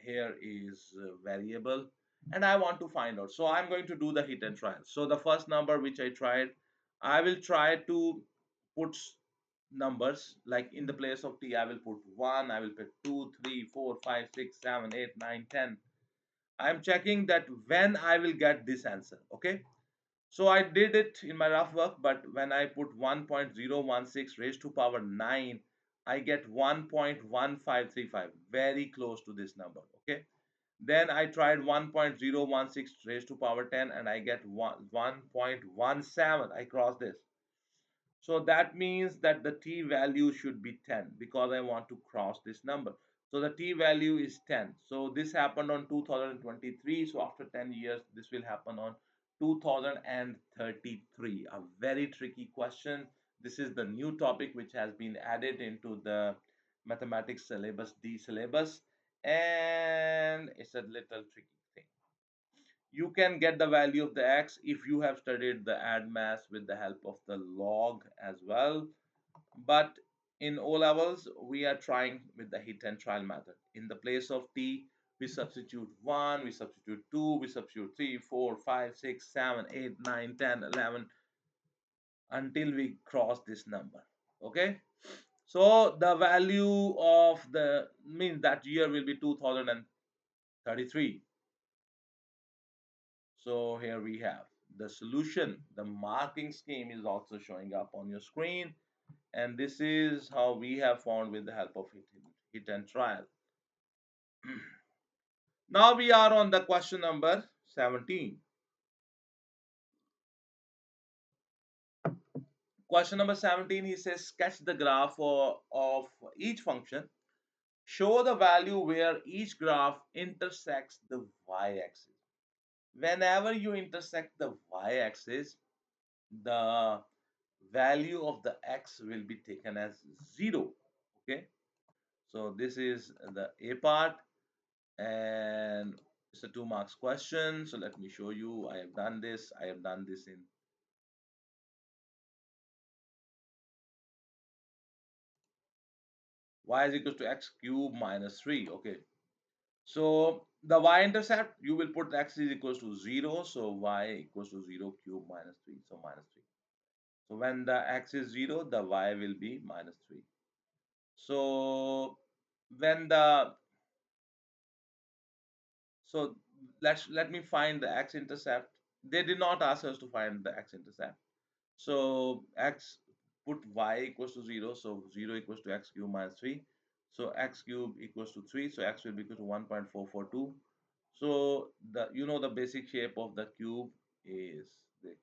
here is variable, and I want to find out. So I'm going to do the hit and trial. So the first number which I tried, I will try to put numbers like in the place of t. I will put 1, I will put 2, 3, 4, 5, 6, 7, 8, 9, 10. I'm checking that when I will get this answer. Okay. So I did it in my rough work, but when I put 1.016 raised to power 9, I get 1.1535, very close to this number. Okay. Then I tried 1.016 raised to power 10 and I get 1.17. I cross this. So that means that the t value should be 10 because I want to cross this number. So the t value is 10. So this happened on 2023. So after 10 years, this will happen on 2033. A very tricky question. This is the new topic which has been added into the mathematics syllabus, D syllabus, and it's a little tricky thing. You can get the value of the x if you have studied the add mass with the help of the log as well. But in O levels, we are trying with the hit and trial method. In the place of t, we substitute 1, we substitute 2, we substitute 3, 4, 5, 6, 7, 8, 9, 10, 11 until we cross this number. Okay. So the value of the means that year will be 2033. So here we have the solution. The marking scheme is also showing up on your screen. And this is how we have found with the help of hit and trial. Now we are on the question number 17. Question number 17, he says sketch the graph of each function. Show the value where each graph intersects the y-axis. Whenever you intersect the y-axis, the value of the x will be taken as 0. Okay. So this is the A part, and it's a 2 marks question. So let me show you. I have done this. I have done this in y is equal to x cube minus 3. Okay. So the y-intercept, you will put x is equals to 0. So y equals to 0 cube minus 3. So minus 3. So when the x is 0, the y will be minus 3. So when the so let me find the x-intercept. They did not ask us to find the x-intercept. So x, put y equals to 0. So 0 equals to x cube minus 3. So x cube equals to 3. So x will be equal to 1.442. So the basic shape of the cube is this.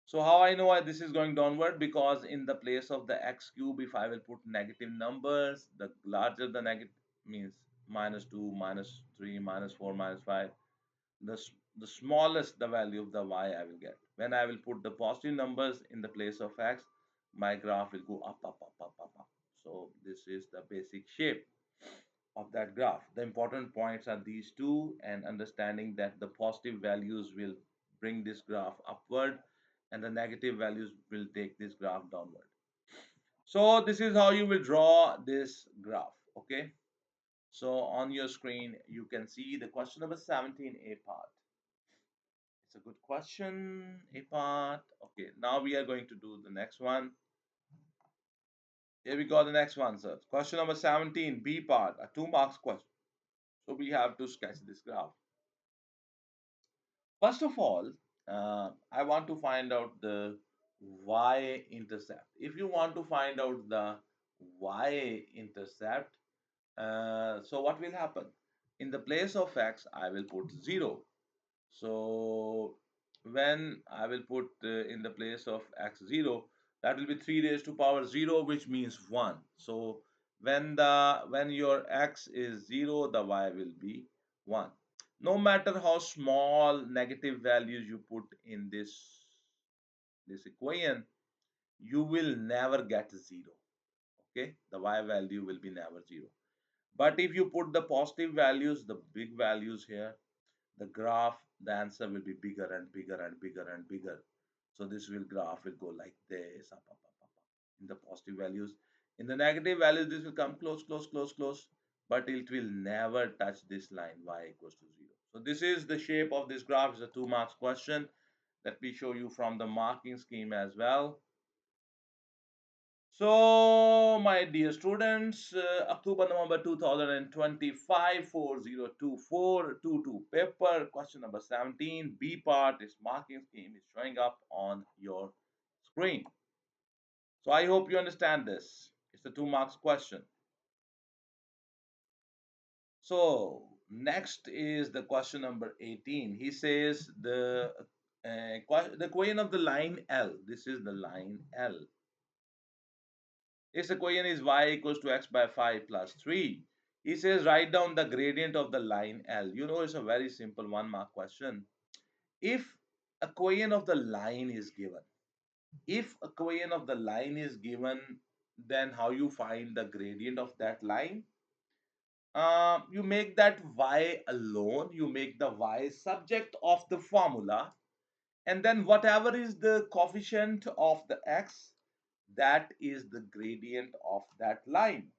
So how I know why this is going downward? Because in the place of the x cube, if I will put negative numbers, the larger the negative means minus 2, minus 3, minus 4, minus 5, the, the smallest the value of the y I will get. When I will put the positive numbers in the place of x, my graph will go up, up, up, up, up, up. So this is the basic shape of that graph. The important points are these two, and understanding that the positive values will bring this graph upward and the negative values will take this graph downward. So this is how you will draw this graph. Okay. So on your screen, you can see the question number 17A part. It's a good question, A part. Okay, now we are going to do the next one. Here we go, the next one, sir. Question number 17, B part, a 2 marks question. So we have to sketch this graph. First of all, I want to find out the y-intercept. If you want to find out the y-intercept, so what will happen? In the place of x, I will put 0. So when I will put in the place of x0, that will be 3 raised to power 0, which means 1. So when your x is 0, the y will be 1. No matter how small negative values you put in this equation, you will never get 0. Okay, the y value will be never 0. But if you put the positive values, the big values here, the graph, the answer will be bigger and bigger and bigger and bigger. So this will graph will go like this, up in the positive values. In the negative values, this will come close, close, close, close, but it will never touch this line y equals to 0. So this is the shape of this graph. It's a 2 marks question. Let me show you from the marking scheme as well. So, my dear students, October, November 2025, 402422 paper, question number 17, B part, its marking scheme is showing up on your screen. So, I hope you understand this. It's a 2 marks question. So, next is the question number 18. He says the equation of the line L, this is the line L. Its equation is y equals to x by 5 plus 3. He says write down the gradient of the line L. You know, it's a very simple 1 mark question. If equation of the line is given, then how you find the gradient of that line? You make that y alone, you make the y subject of the formula, and then whatever is the coefficient of the x, that is the gradient of that line.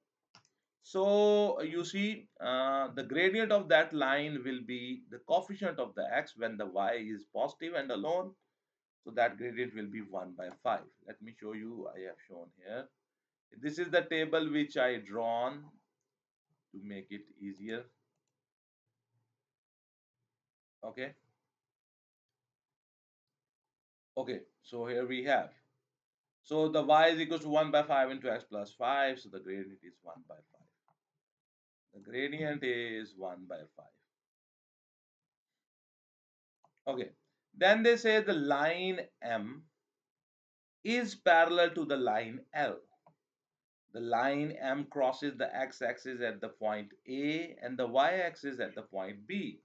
So you see, the gradient of that line will be the coefficient of the x when the y is positive and alone. So that gradient will be 1 by 5. Let me show you. I have shown here. This is the table which I drawn to make it easier. Okay. Okay. So here we have. So the y is equals to 1 by 5 into x plus 5. So the gradient is 1 by 5. The gradient is 1 by 5. Okay. Then they say the line M is parallel to the line L. The line M crosses the x-axis at the point A and the y-axis at the point B.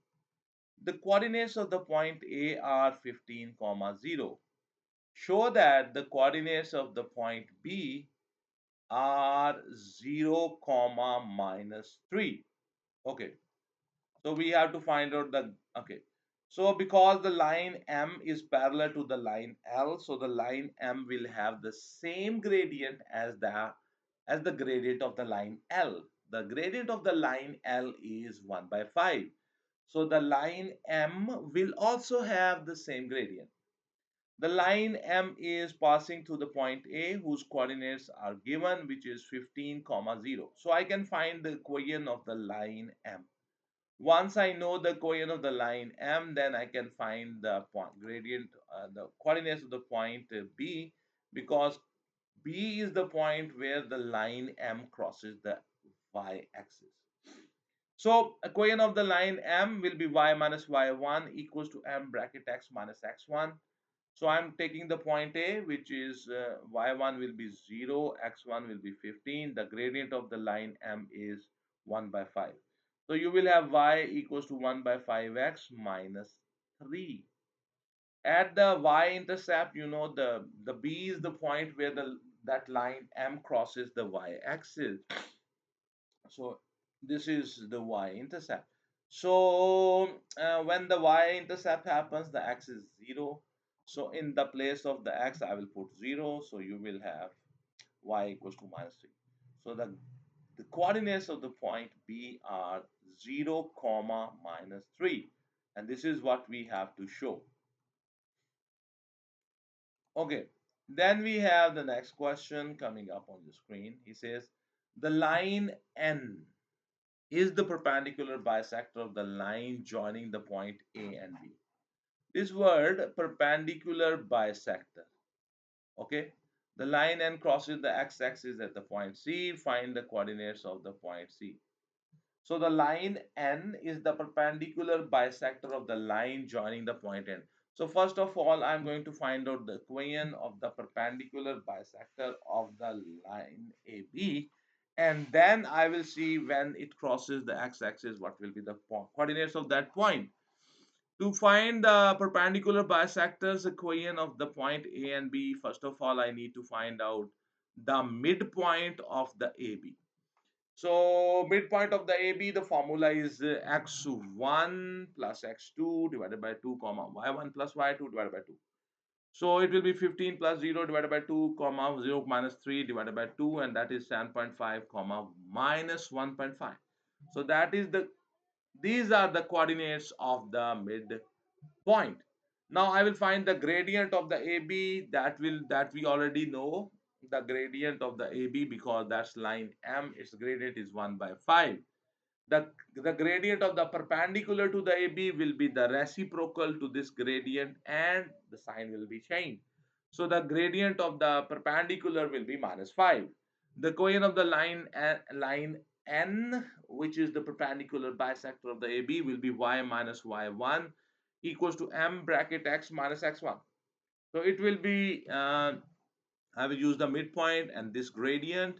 The coordinates of the point A are 15, 0. Show that the coordinates of the point B are 0, minus 3. Okay. So we have to find out the, okay. So because the line M is parallel to the line L, so the line M will have the same gradient as the gradient of the line L. The gradient of the line L is 1 by 5. So the line M will also have the same gradient. The line M is passing through the point A whose coordinates are given, which is 15, 0. So I can find the equation of the line M. Once I know the coordinate of the line M, then I can find the point gradient, the coordinates of the point B, because B is the point where the line M crosses the y-axis. So equation of the line M will be y minus y1 equals to M bracket x minus x1. So I'm taking the point A, which is y1 will be 0, x1 will be 15. The gradient of the line M is 1 by 5. So you will have y equals to 1 by 5x minus 3. At the y-intercept, you know, the B is the point where that line M crosses the y-axis. So this is the y-intercept. So when the y-intercept happens, the x is 0. So in the place of the x, I will put 0. So you will have y equals to minus 3. So the coordinates of the point B are 0, minus 3. And this is what we have to show. Okay, then we have the next question coming up on the screen. He says, the line N is the perpendicular bisector of the line joining the point A and B. This word perpendicular bisector. Okay, the line N crosses the x-axis at the point C. Find the coordinates of the point C. So the line N is the perpendicular bisector of the line joining the point N. So first of all, I'm going to find out the equation of the perpendicular bisector of the line AB, and then I will see when it crosses the x-axis what will be the coordinates of that point. To find the perpendicular bisectors equation of the point A and B, first of all, I need to find out the midpoint of the AB. So midpoint of the AB, the formula is x1 plus x2 divided by 2 comma y1 plus y2 divided by 2. So it will be 15 plus 0 divided by 2 comma 0 minus 3 divided by 2, and that is 7.5 comma minus 1.5. So that is these are the coordinates of the midpoint. Now I will find the gradient of the AB. That we already know the gradient of the AB because that's line M. Its gradient is 1 by 5. The gradient of the perpendicular to the AB will be the reciprocal to this gradient, and the sign will be changed. So the gradient of the perpendicular will be minus 5. The coin of the line N, which is the perpendicular bisector of the AB, will be y minus y1 equals to m bracket x minus x1. So it will be, I will use the midpoint and this gradient,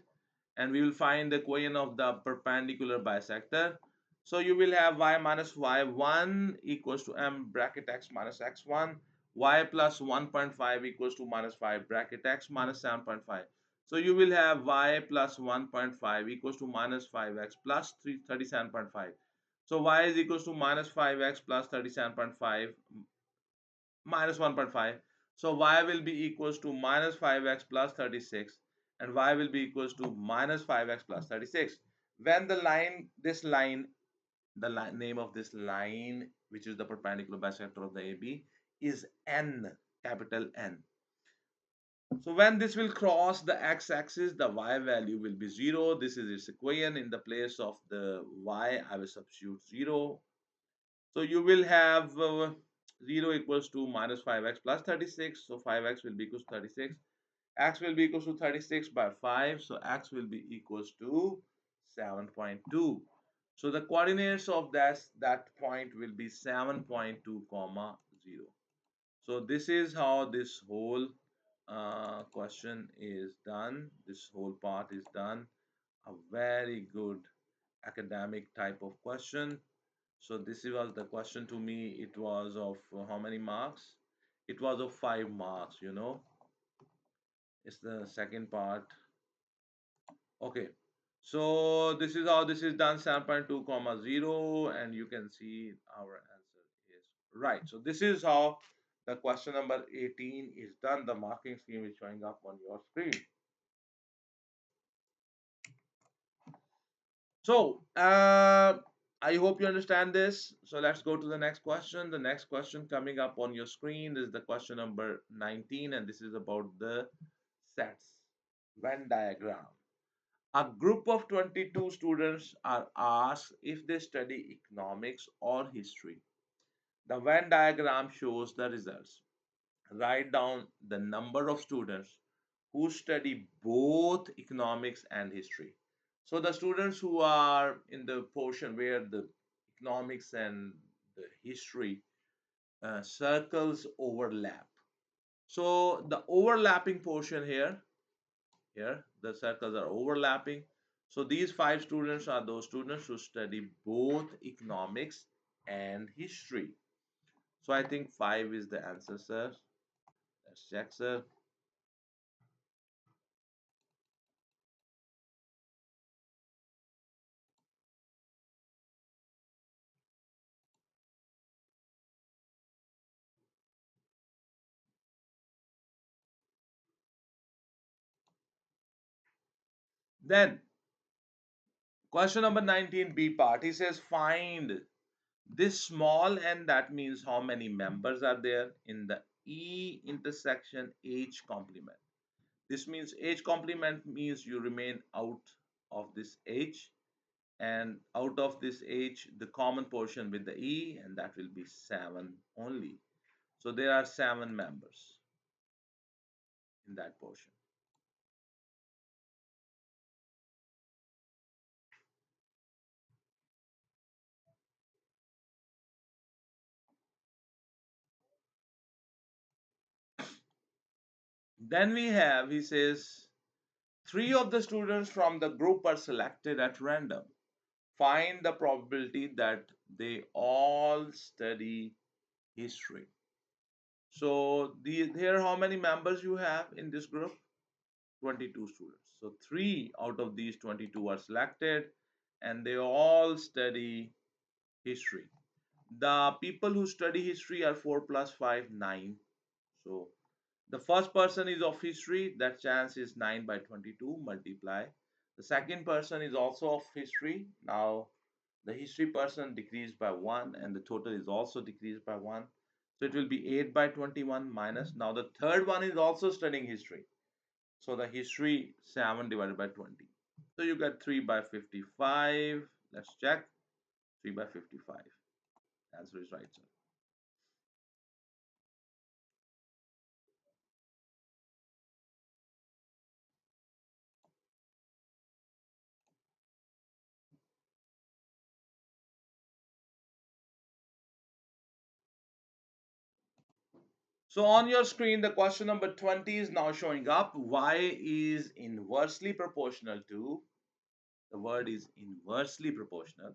and we will find the equation of the perpendicular bisector. So you will have y minus y1 equals to m bracket x minus x1, y plus 1.5 equals to minus 5 bracket x minus 7.5. So you will have y plus 1.5 equals to minus 5x plus 37.5. So y is equals to minus 5x plus 37.5 minus 1.5. So y will be equals to minus 5x plus 36, and y will be equals to minus 5x plus 36. When the name of this line, which is the perpendicular bisector of the AB, is N, capital N. So when this will cross the x-axis, the y value will be 0. This is its equation. In the place of the y, I will substitute 0. So you will have 0 equals to minus 5x plus 36. So 5x will be equals to 36. X will be equals to 36 by 5. So x will be equals to 7.2. So the coordinates of that point will be 7.2 comma 0. So this is how this whole question is done. This whole part is done. A very good academic type of question. So this was the question to me. It was of how many marks? It was of 5 marks, you know. It's the second part. Okay. So this is how this is done, 7.2 comma 0, and you can see our answer is right. So this is how the question number 18 is done. The marking scheme is showing up on your screen. So I hope you understand this. So let's go to the next question. The next question coming up on your screen is the question number 19, and this is about the sets Venn diagram. A group of 22 students are asked if they study economics or history. The Venn diagram shows the results. Write down the number of students who study both economics and history. So the students who are in the portion where the economics and the history circles overlap. So the overlapping portion here the circles are overlapping. So these 5 students are those students who study both economics and history. So I think 5 is the answer, sir. Let's check, sir. Then question number 19 B part. He says find this small n, that means how many members are there in the E intersection H complement. This means H complement means you remain out of this H, and out of this H the common portion with the E, and that will be 7 only. So there are 7 members in that portion. Then we have, he says, three of the students from the group are selected at random. Find the probability that they all study history. So here, how many members you have in this group? 22 students. So three out of these 22 are selected and they all study history. The people who study history are 4 plus 5, 9. So the first person is of history, that chance is 9 by 22, multiply. The second person is also of history. Now the history person decreased by 1 and the total is also decreased by 1. So it will be 8 by 21 minus. Now the third one is also studying history. So the history 7 divided by 20. So you get 3 by 55. Let's check. 3 by 55. Answer is right, sir. So on your screen, the question number 20 is now showing up. Y is inversely proportional to, the word is inversely proportional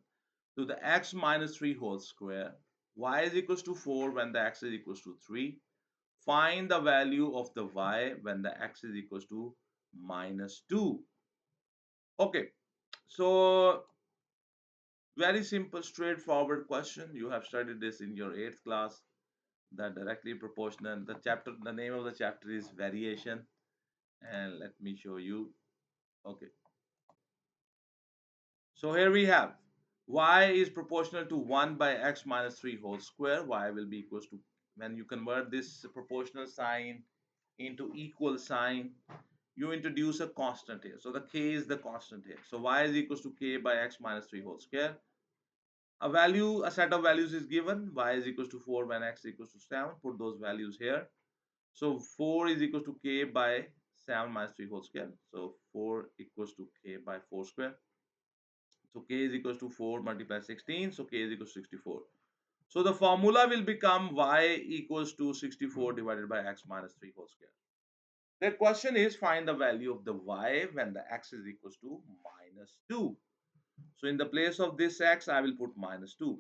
to the x minus 3 whole square. Y is equals to 4 when the x is equals to 3. Find the value of the y when the x is equals to minus 2. Okay, so very simple, straightforward question. You have studied this in your 8th class. The directly proportional, the chapter, the name of the chapter is variation. And let me show you. Okay, so here we have y is proportional to 1 by x minus 3 whole square. Y will be equals to, when you convert this proportional sign into equal sign, you introduce a constant here. So the k is the constant here. So y is equals to k by x minus 3 whole square. A value, a set of values is given. Y is equals to 4 when x is equals to 7. Put those values here. So 4 is equals to k by 7 minus 3 whole square. So 4 equals to k by 4 square. So k is equals to 4 multiplied 16. So k is equals to 64. So the formula will become y equals to 64 divided by x minus 3 whole square. The question is, find the value of the y when the x is equals to minus 2. So in the place of this x, I will put minus 2.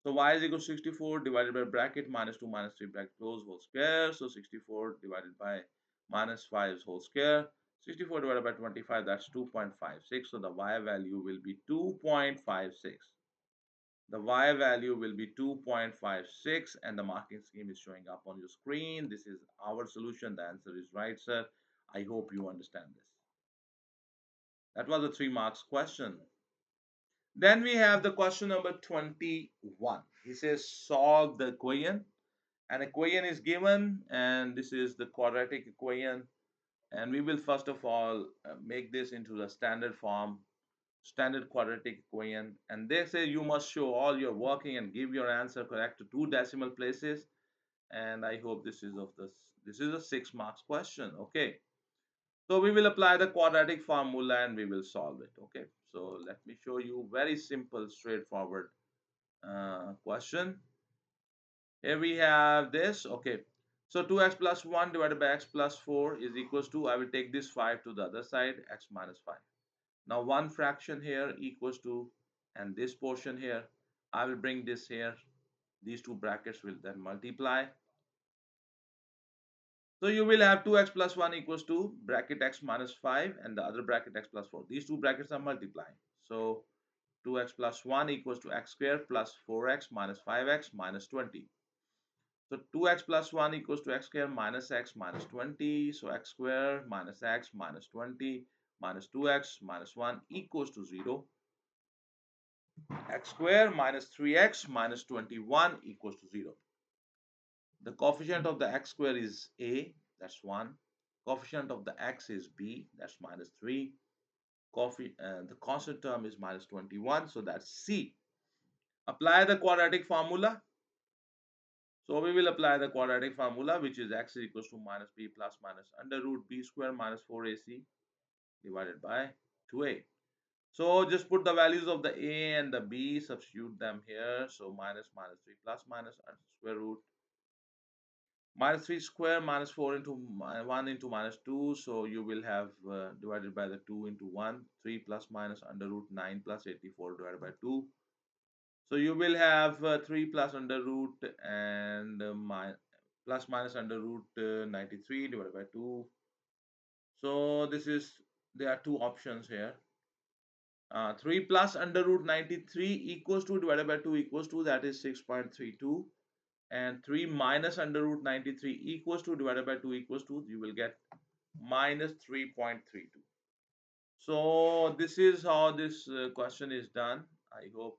So y is equal to 64 divided by bracket minus 2 minus 3 bracket close whole square. So 64 divided by minus 5 whole square. 64 divided by 25, that's 2.56. So the y value will be 2.56. The y value will be 2.56 and the marking scheme is showing up on your screen. This is our solution. The answer is right, sir. I hope you understand this. That was a 3 marks question. Then we have the question number 21. He says solve the equation. An equation is given and this is the quadratic equation, and we will first of all make this into the standard form, standard quadratic equation, and they say you must show all your working and give your answer correct to 2 decimal places. And I hope this is of this is a 6 marks question. Okay, so we will apply the quadratic formula and we will solve it. Okay, so let me show you very simple straightforward question. Here we have this. Okay, so 2x plus 1 divided by x plus 4 is equals to, I will take this 5 to the other side, x minus 5. Now one fraction here equals to, and this portion here, I will bring this here. These two brackets will then multiply. So you will have 2x plus 1 equals to bracket x minus 5 and the other bracket x plus 4. These two brackets are multiplying. So 2x plus 1 equals to x squared plus 4x minus 5x minus 20. So 2x plus 1 equals to x squared minus x minus 20. So x squared minus x minus 20 minus 2x minus 1 equals to 0. X squared minus 3x minus 21 equals to 0. The coefficient of the x square is a, that's 1. Coefficient of the x is b, that's minus 3. The constant term is minus 21, so that's c. Apply the quadratic formula. So we will apply the quadratic formula, which is x is equals to minus b plus minus under root b square minus 4ac divided by 2a. So just put the values of the a and the b, substitute them here. So minus minus 3 plus minus square root Minus 3 square minus 4 into 1 into minus 2. So you will have divided by the 2 into 1. 3 plus minus under root 9 plus 84 divided by 2. So you will have 3 plus under root and plus minus under root 93 divided by 2. So this is, there are two options here. 3 plus under root 93 equals to divided by 2 equals to, that is 6.32. And 3 minus under root 93 equals to divided by 2 equals to, you will get minus 3.32. So this is how this question is done. I hope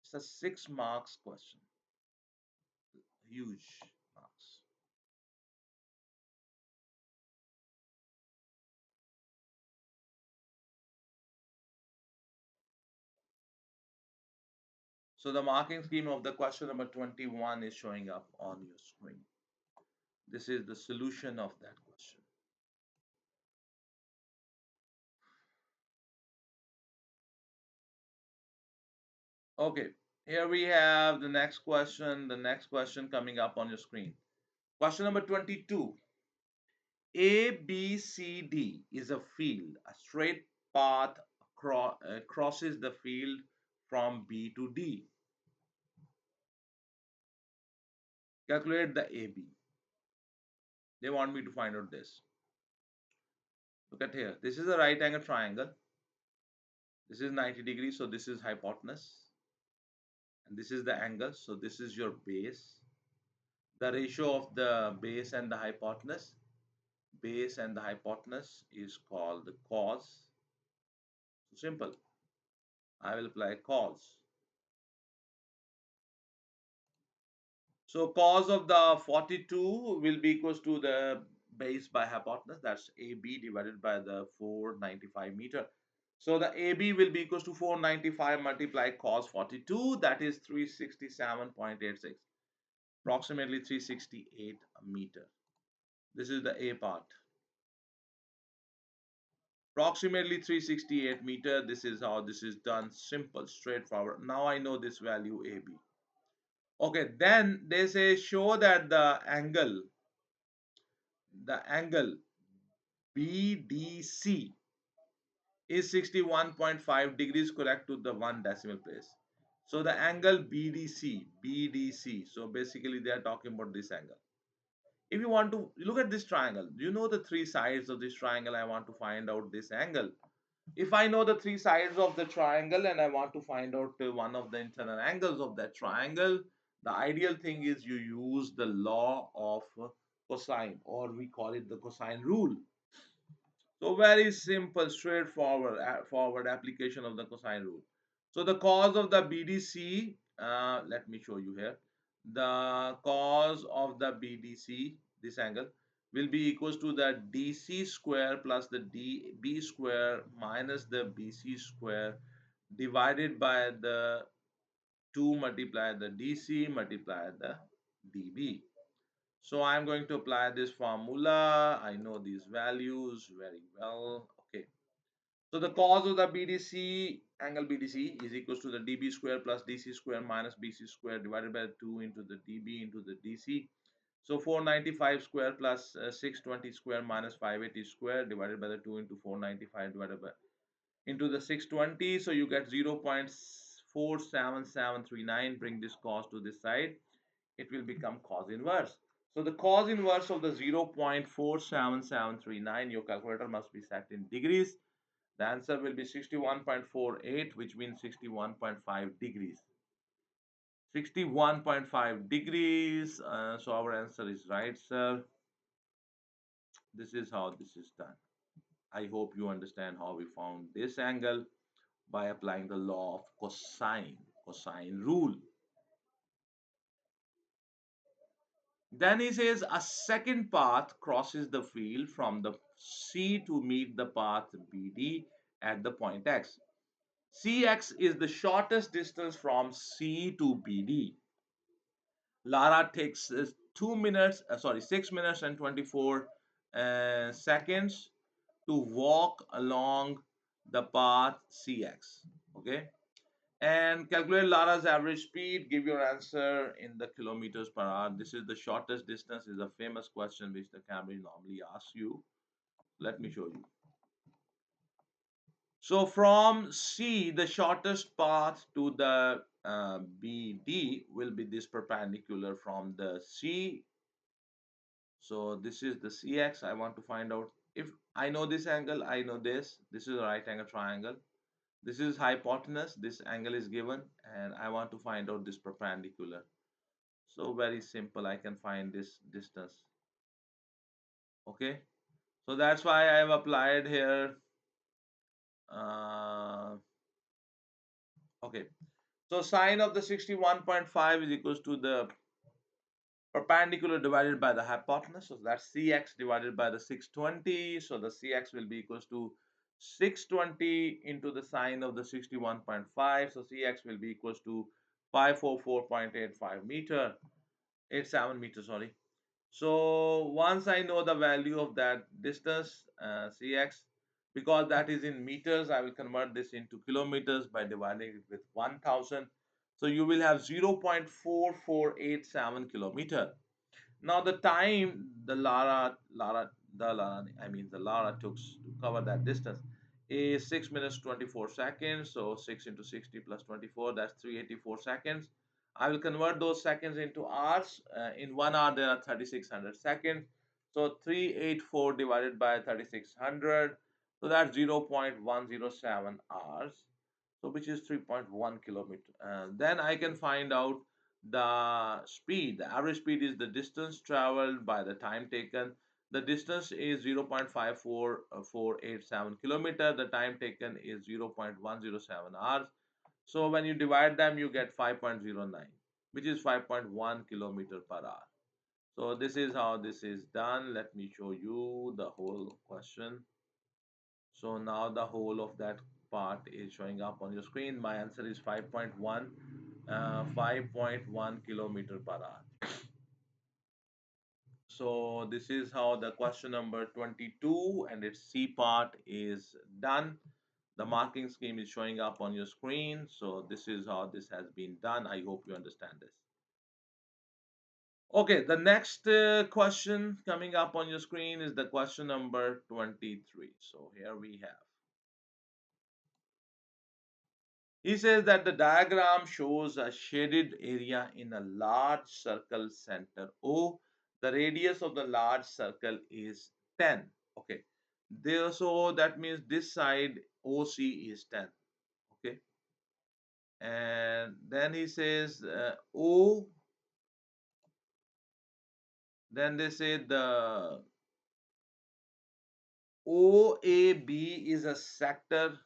it's a 6 marks question. Huge marks. So the marking scheme of the question number 21 is showing up on your screen. This is the solution of that question. Okay, here we have the next question. The next question coming up on your screen. Question number 22. A, B, C, D is a field. A straight path crosses the field from B to D. Calculate the AB. They want me to find out this. Look at here. This is a right angle triangle. This is 90 degrees, so this is hypotenuse. And this is the angle, so this is your base. The ratio of the base and the hypotenuse is called the cos. So simple. I will apply cos. So cos of the 42 will be equals to the base by hypotenuse, that's AB divided by the 495 meter. So the AB will be equals to 495 multiplied cos 42, that is 367.86, approximately 368 meter. This is the A part. Approximately 368 meter. This is how this is done. Simple, straightforward. Now I know this value AB. Okay, then they say show that the angle BDC is 61.5 degrees correct to the one decimal place. So the angle BDC. So basically they are talking about this angle. If you want to look at this triangle, you know the three sides of this triangle. I want to find out this angle. If I know the three sides of the triangle and I want to find out one of the internal angles of that triangle, the ideal thing is you use the law of cosine, or we call it the cosine rule. So very simple, straightforward forward application of the cosine rule. So the cos of the BDC, let me show you here. The cos of the BDC, this angle, will be equals to the DC square plus the DB square minus the BC square divided by the 2 multiply the DC multiply the DB. So I'm going to apply this formula. I know these values very well. Okay. So the cos of the BDC, angle BDC, is equals to the DB square plus DC square minus BC square divided by 2 into the DB into the DC. So 495 square plus 620 square minus 580 square divided by the 2 into 495 divided by into the 620. So you get 0.47739. Bring this cos to this side. It will become cos inverse. So the cos inverse of the 0.47739, your calculator must be set in degrees. The answer will be 61.48, which means 61.5 degrees. 61.5 degrees. So our answer is right, sir. This is how this is done. I hope you understand how we found this angle by applying the law of cosine rule. Then he says a second path crosses the field from the C to meet the path BD at the point X. CX is the shortest distance from C to BD. Lara takes 6 minutes and 24 seconds to walk along the path CX. Okay. And calculate Lara's average speed. Give your answer in the kilometers per hour. This is the shortest distance. Is a famous question which the Cambridge normally asks you. Let me show you. So from C, the shortest path to the BD will be this perpendicular from the C. So this is the CX. I want to find out if I know this angle, I know this. This is a right angle triangle. This is hypotenuse. This angle is given, and I want to find out this perpendicular. So very simple. I can find this distance. Okay. So that's why I have applied here. Uh, okay. So sine of the 61.5 is equals to the perpendicular divided by the hypotenuse. So that's Cx divided by the 620. So the Cx will be equals to 620 into the sine of the 61.5. So Cx will be equals to 544.85 meter, 87 meters, sorry. So once I know the value of that distance, Cx, because that is in meters, I will convert this into kilometers by dividing it with 1000. So you will have 0.4487 kilometer. Now the time the Lara took to cover that distance is 6 minutes 24 seconds. So 6 into 60 plus 24, that's 384 seconds. I will convert those seconds into hours. In 1 hour there are 3600 seconds. So 384 divided by 3600. So that's 0.107 hours. So which is 3.1 kilometer. Then I can find out the speed. The average speed is the distance traveled by the time taken. The distance is 0.54487 kilometer. The time taken is 0.107 hours. So when you divide them, you get 5.09, which is 5.1 kilometer per hour. So this is how this is done. Let me show you the whole question. So now the whole of that part is showing up on your screen. My answer is 5.1 kilometer per hour. So this is how the question number 22 and its C part is done. The marking scheme is showing up on your screen. So this is how this has been done. I hope you understand this. Okay, the next question coming up on your screen is the question number 23. So here we have. He says that the diagram shows a shaded area in a large circle center O. The radius of the large circle is 10. Okay. There, so that means this side OC is 10. Okay. And then he says O. Then they say the OAB is a sector.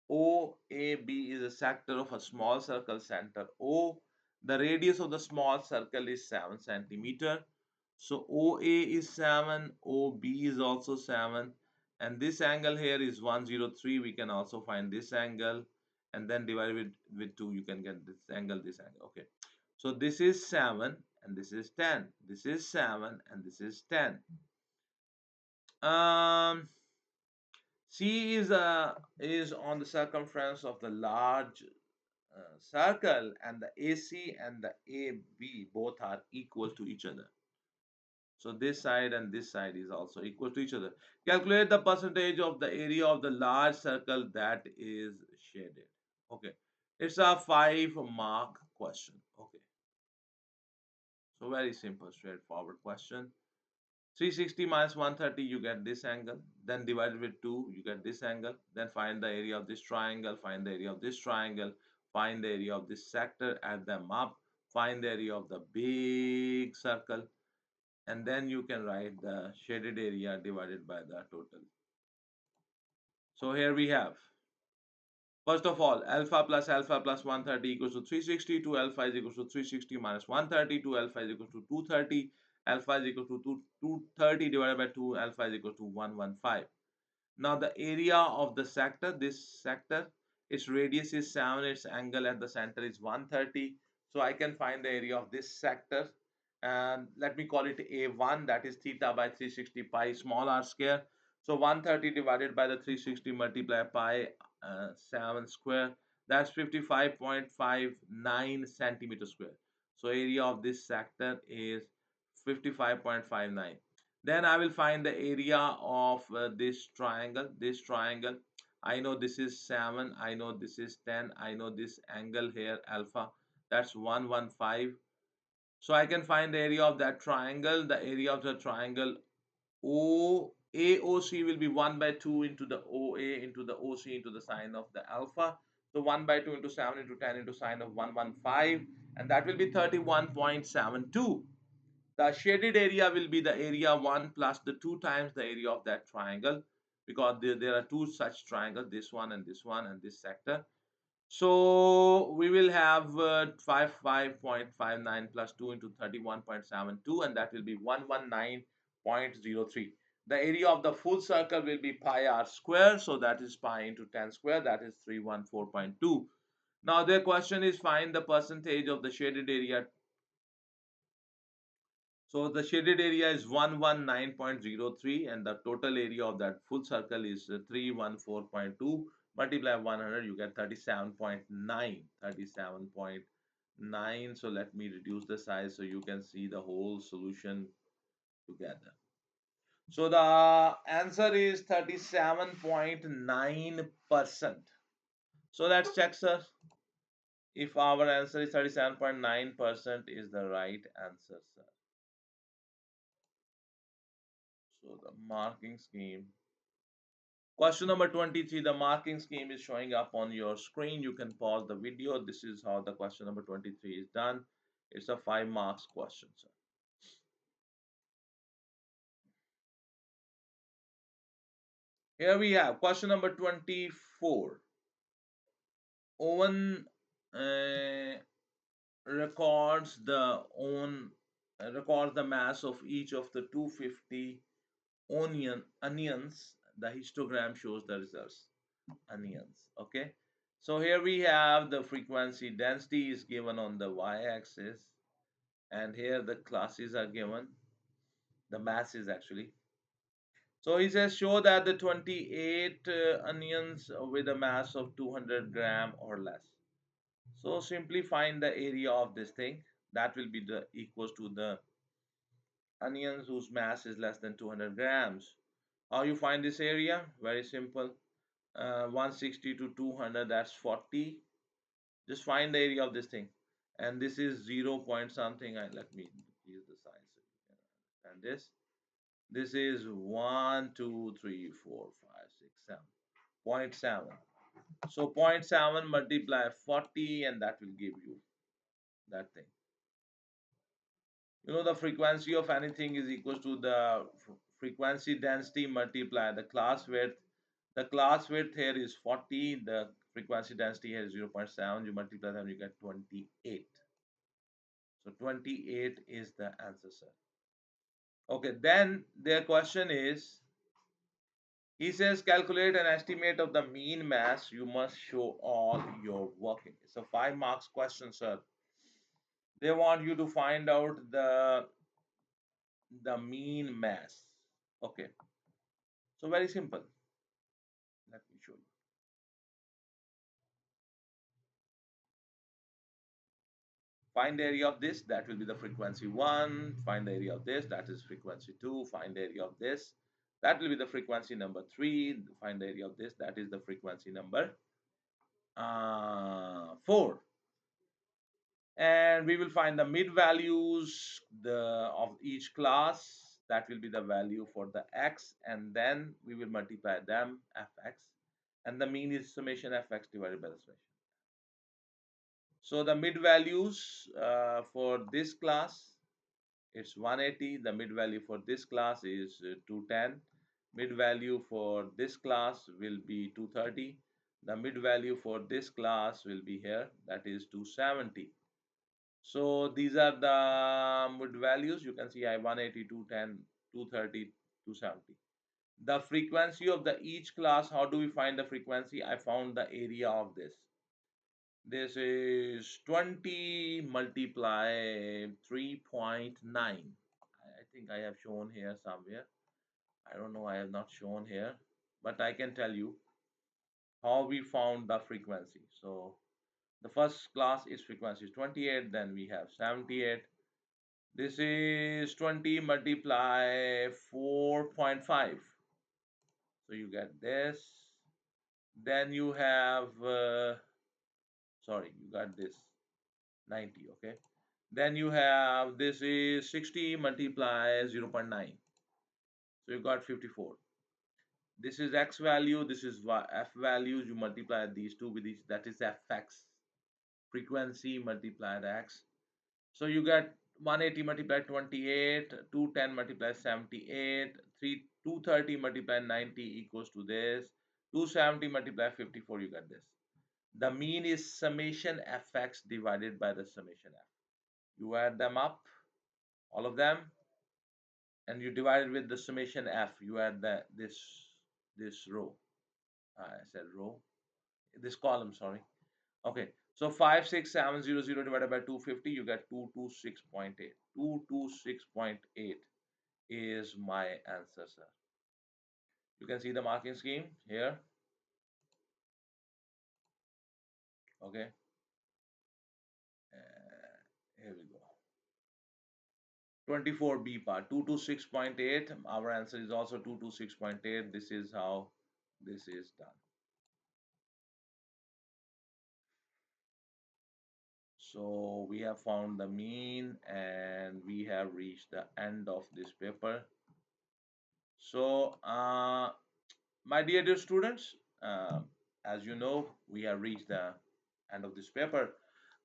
OAB is a sector of a small circle center O. The radius of the small circle is 7 centimeter. So OA is 7, OB is also 7, and this angle here is 103. We can also find this angle, and then divide with 2, you can get this angle, this angle. Okay. So this is 7 and this is 10. This is 7 and this is 10. C is on the circumference of the large circle, and the AC and the AB both are equal to each other. So this side and this side is also equal to each other. Calculate the percentage of the area of the large circle that is shaded. Okay, it's a 5-mark question. Okay, so very simple, straightforward question. 360 minus 130, you get this angle. Then divided with 2, you get this angle. Then find the area of this triangle, find the area of this triangle, find the area of this sector, add them up, find the area of the big circle, and then you can write the shaded area divided by the total. So here we have, first of all, alpha plus 130 equals to 360. 2 alpha is equals to 360 minus 130. 2 alpha is equals to 230. Alpha is equal to 230 divided by 2 alpha is equal to 115. Now the area of the sector, this sector, its radius is 7, its angle at the center is 130. So I can find the area of this sector, and let me call it A1, that is theta by 360 pi small r square. So 130 divided by the 360 multiply pi 7 square, That's 55.59 centimeter square. So area of this sector is 55.59. Then I will find the area of this triangle. This triangle, I know this is 7, I know this is 10, I know this angle here alpha, that's 115. So I can find the area of that triangle. The area of the triangle O AOC will be 1 by 2 into the OA into the OC into the sine of the alpha. So 1 by 2 into 7 into 10 into sine of 115, and that will be 31.72. The shaded area will be the area 1 plus the 2 times the area of that triangle, because there are two such triangles, this one and this one and this sector. So we will have 55.59 plus 2 into 31.72, and that will be 119.03. The area of the full circle will be pi r square, so that is pi into 10 square, that is 314.2. Now their question is find the percentage of the shaded area. So the shaded area is 119.03, and the total area of that full circle is 314.2. Multiply 100, you get 37.9. 37.9. So let me reduce the size so you can see the whole solution together. So the answer is 37.9%. So let's check, sir, if our answer is 37.9% is the right answer, sir. So the marking scheme. Question number 23, the marking scheme is showing up on your screen. You can pause the video. This is how the question number 23 is done. It's a 5 marks question, sir. Here we have question number 24. Owen uh, records the own records the mass of each of the 250 onions. The histogram shows the results. Onions. Okay, so here we have the frequency density is given on the y-axis, and here the classes are given, the mass is actually. So he says show that the 28 onions with a mass of 200 gram or less. So simply find the area of this thing, that will be the equals to the onions whose mass is less than 200 grams. How you find this area? Very simple. 160 to 200, that's 40. Just find the area of this thing, and this is 0 point something. Let me use the size so you can understand this. This is 1 2 3 4 5 6 7 point 7. So point 7 multiply 40, and that will give you that thing. You know, the frequency of anything is equals to the frequency density multiply the class width. The class width here is 40, the frequency density here is 0 0.7. You multiply them, you get 28. So 28 is the answer, sir. Okay, then their question is, he says calculate an estimate of the mean mass. You must show all your working. It's a 5 marks question, sir. They want you to find out the mean mass. Okay, so very simple. Let me show you. Find the area of this, that will be the frequency 1. Find the area of this, that is frequency 2. Find the area of this, that will be the frequency number 3. Find the area of this, that is the frequency number 4. And we will find the mid values of each class, that will be the value for the x, and then we will multiply them fx, and the mean is summation fx divided by the summation. So the mid values for this class, it's 180. The mid value for this class is 210. Mid value for this class will be 230. The mid value for this class will be here, that is 270. So these are the mid values. You can see I 180, 210, 230, 270. The frequency of the each class, how do we find the frequency? I found the area of this. This is 20 multiply 3.9. I think I have shown here somewhere. I don't know, I have not shown here, but I can tell you. how we found the frequency. So the first class is frequency is 28, then we have 78. This is 20 multiply 4.5. So you get this. Then you have, sorry, you got this 90, okay. Then you have, this is 60 multiply 0.9. So you got 54. This is x value, this is f values. You multiply these two with each, that is fx. Frequency multiplied x. So you get 180 multiplied 28, 210 multiplied 78, 230 multiplied 90 equals to this. 270 multiplied 54, you get this. The mean is summation fx divided by the summation f. You add them up, all of them, and you divide it with the summation f. You add this row. I said row. This column, sorry. Okay, so 56700 divided by 250, you get 226.8. 226.8 is my answer, sir. You can see the marking scheme here. Okay, here we go. 24B part, 226.8. Our answer is also 226.8. This is how this is done. So we have found the mean and we have reached the end of this paper. So my dear students, as you know, we have reached the end of this paper.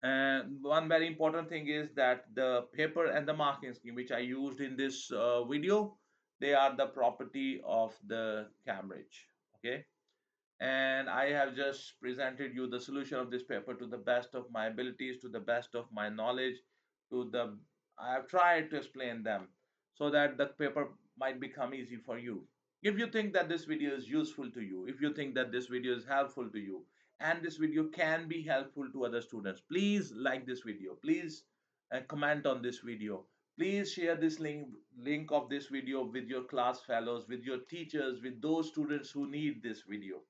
And one very important thing is that the paper and the marking scheme which I used in this video, they are the property of the Cambridge. Okay, and I have just presented you the solution of this paper to the best of my abilities, to the best of my knowledge, to the I have tried to explain them so that the paper might become easy for you. If you think that this video is useful to you, if you think that this video is helpful to you, and this video can be helpful to other students, please like this video. Please comment on this video. Please share this link of this video with your class fellows, with your teachers, with those students who need this video.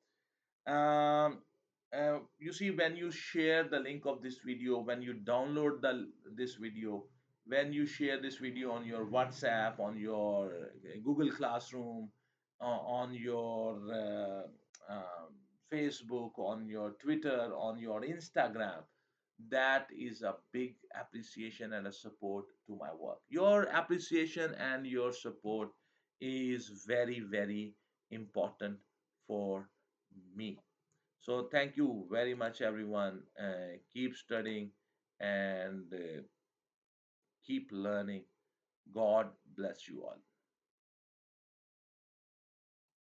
You see, when you share the link of this video, when you download this video, when you share this video on your WhatsApp, on your Google Classroom, on your Facebook, on your Twitter, on your Instagram, that is a big appreciation and a support to my work. Your appreciation and your support is very, very important for me. So thank you very much, everyone. Keep studying and keep learning. God bless you all.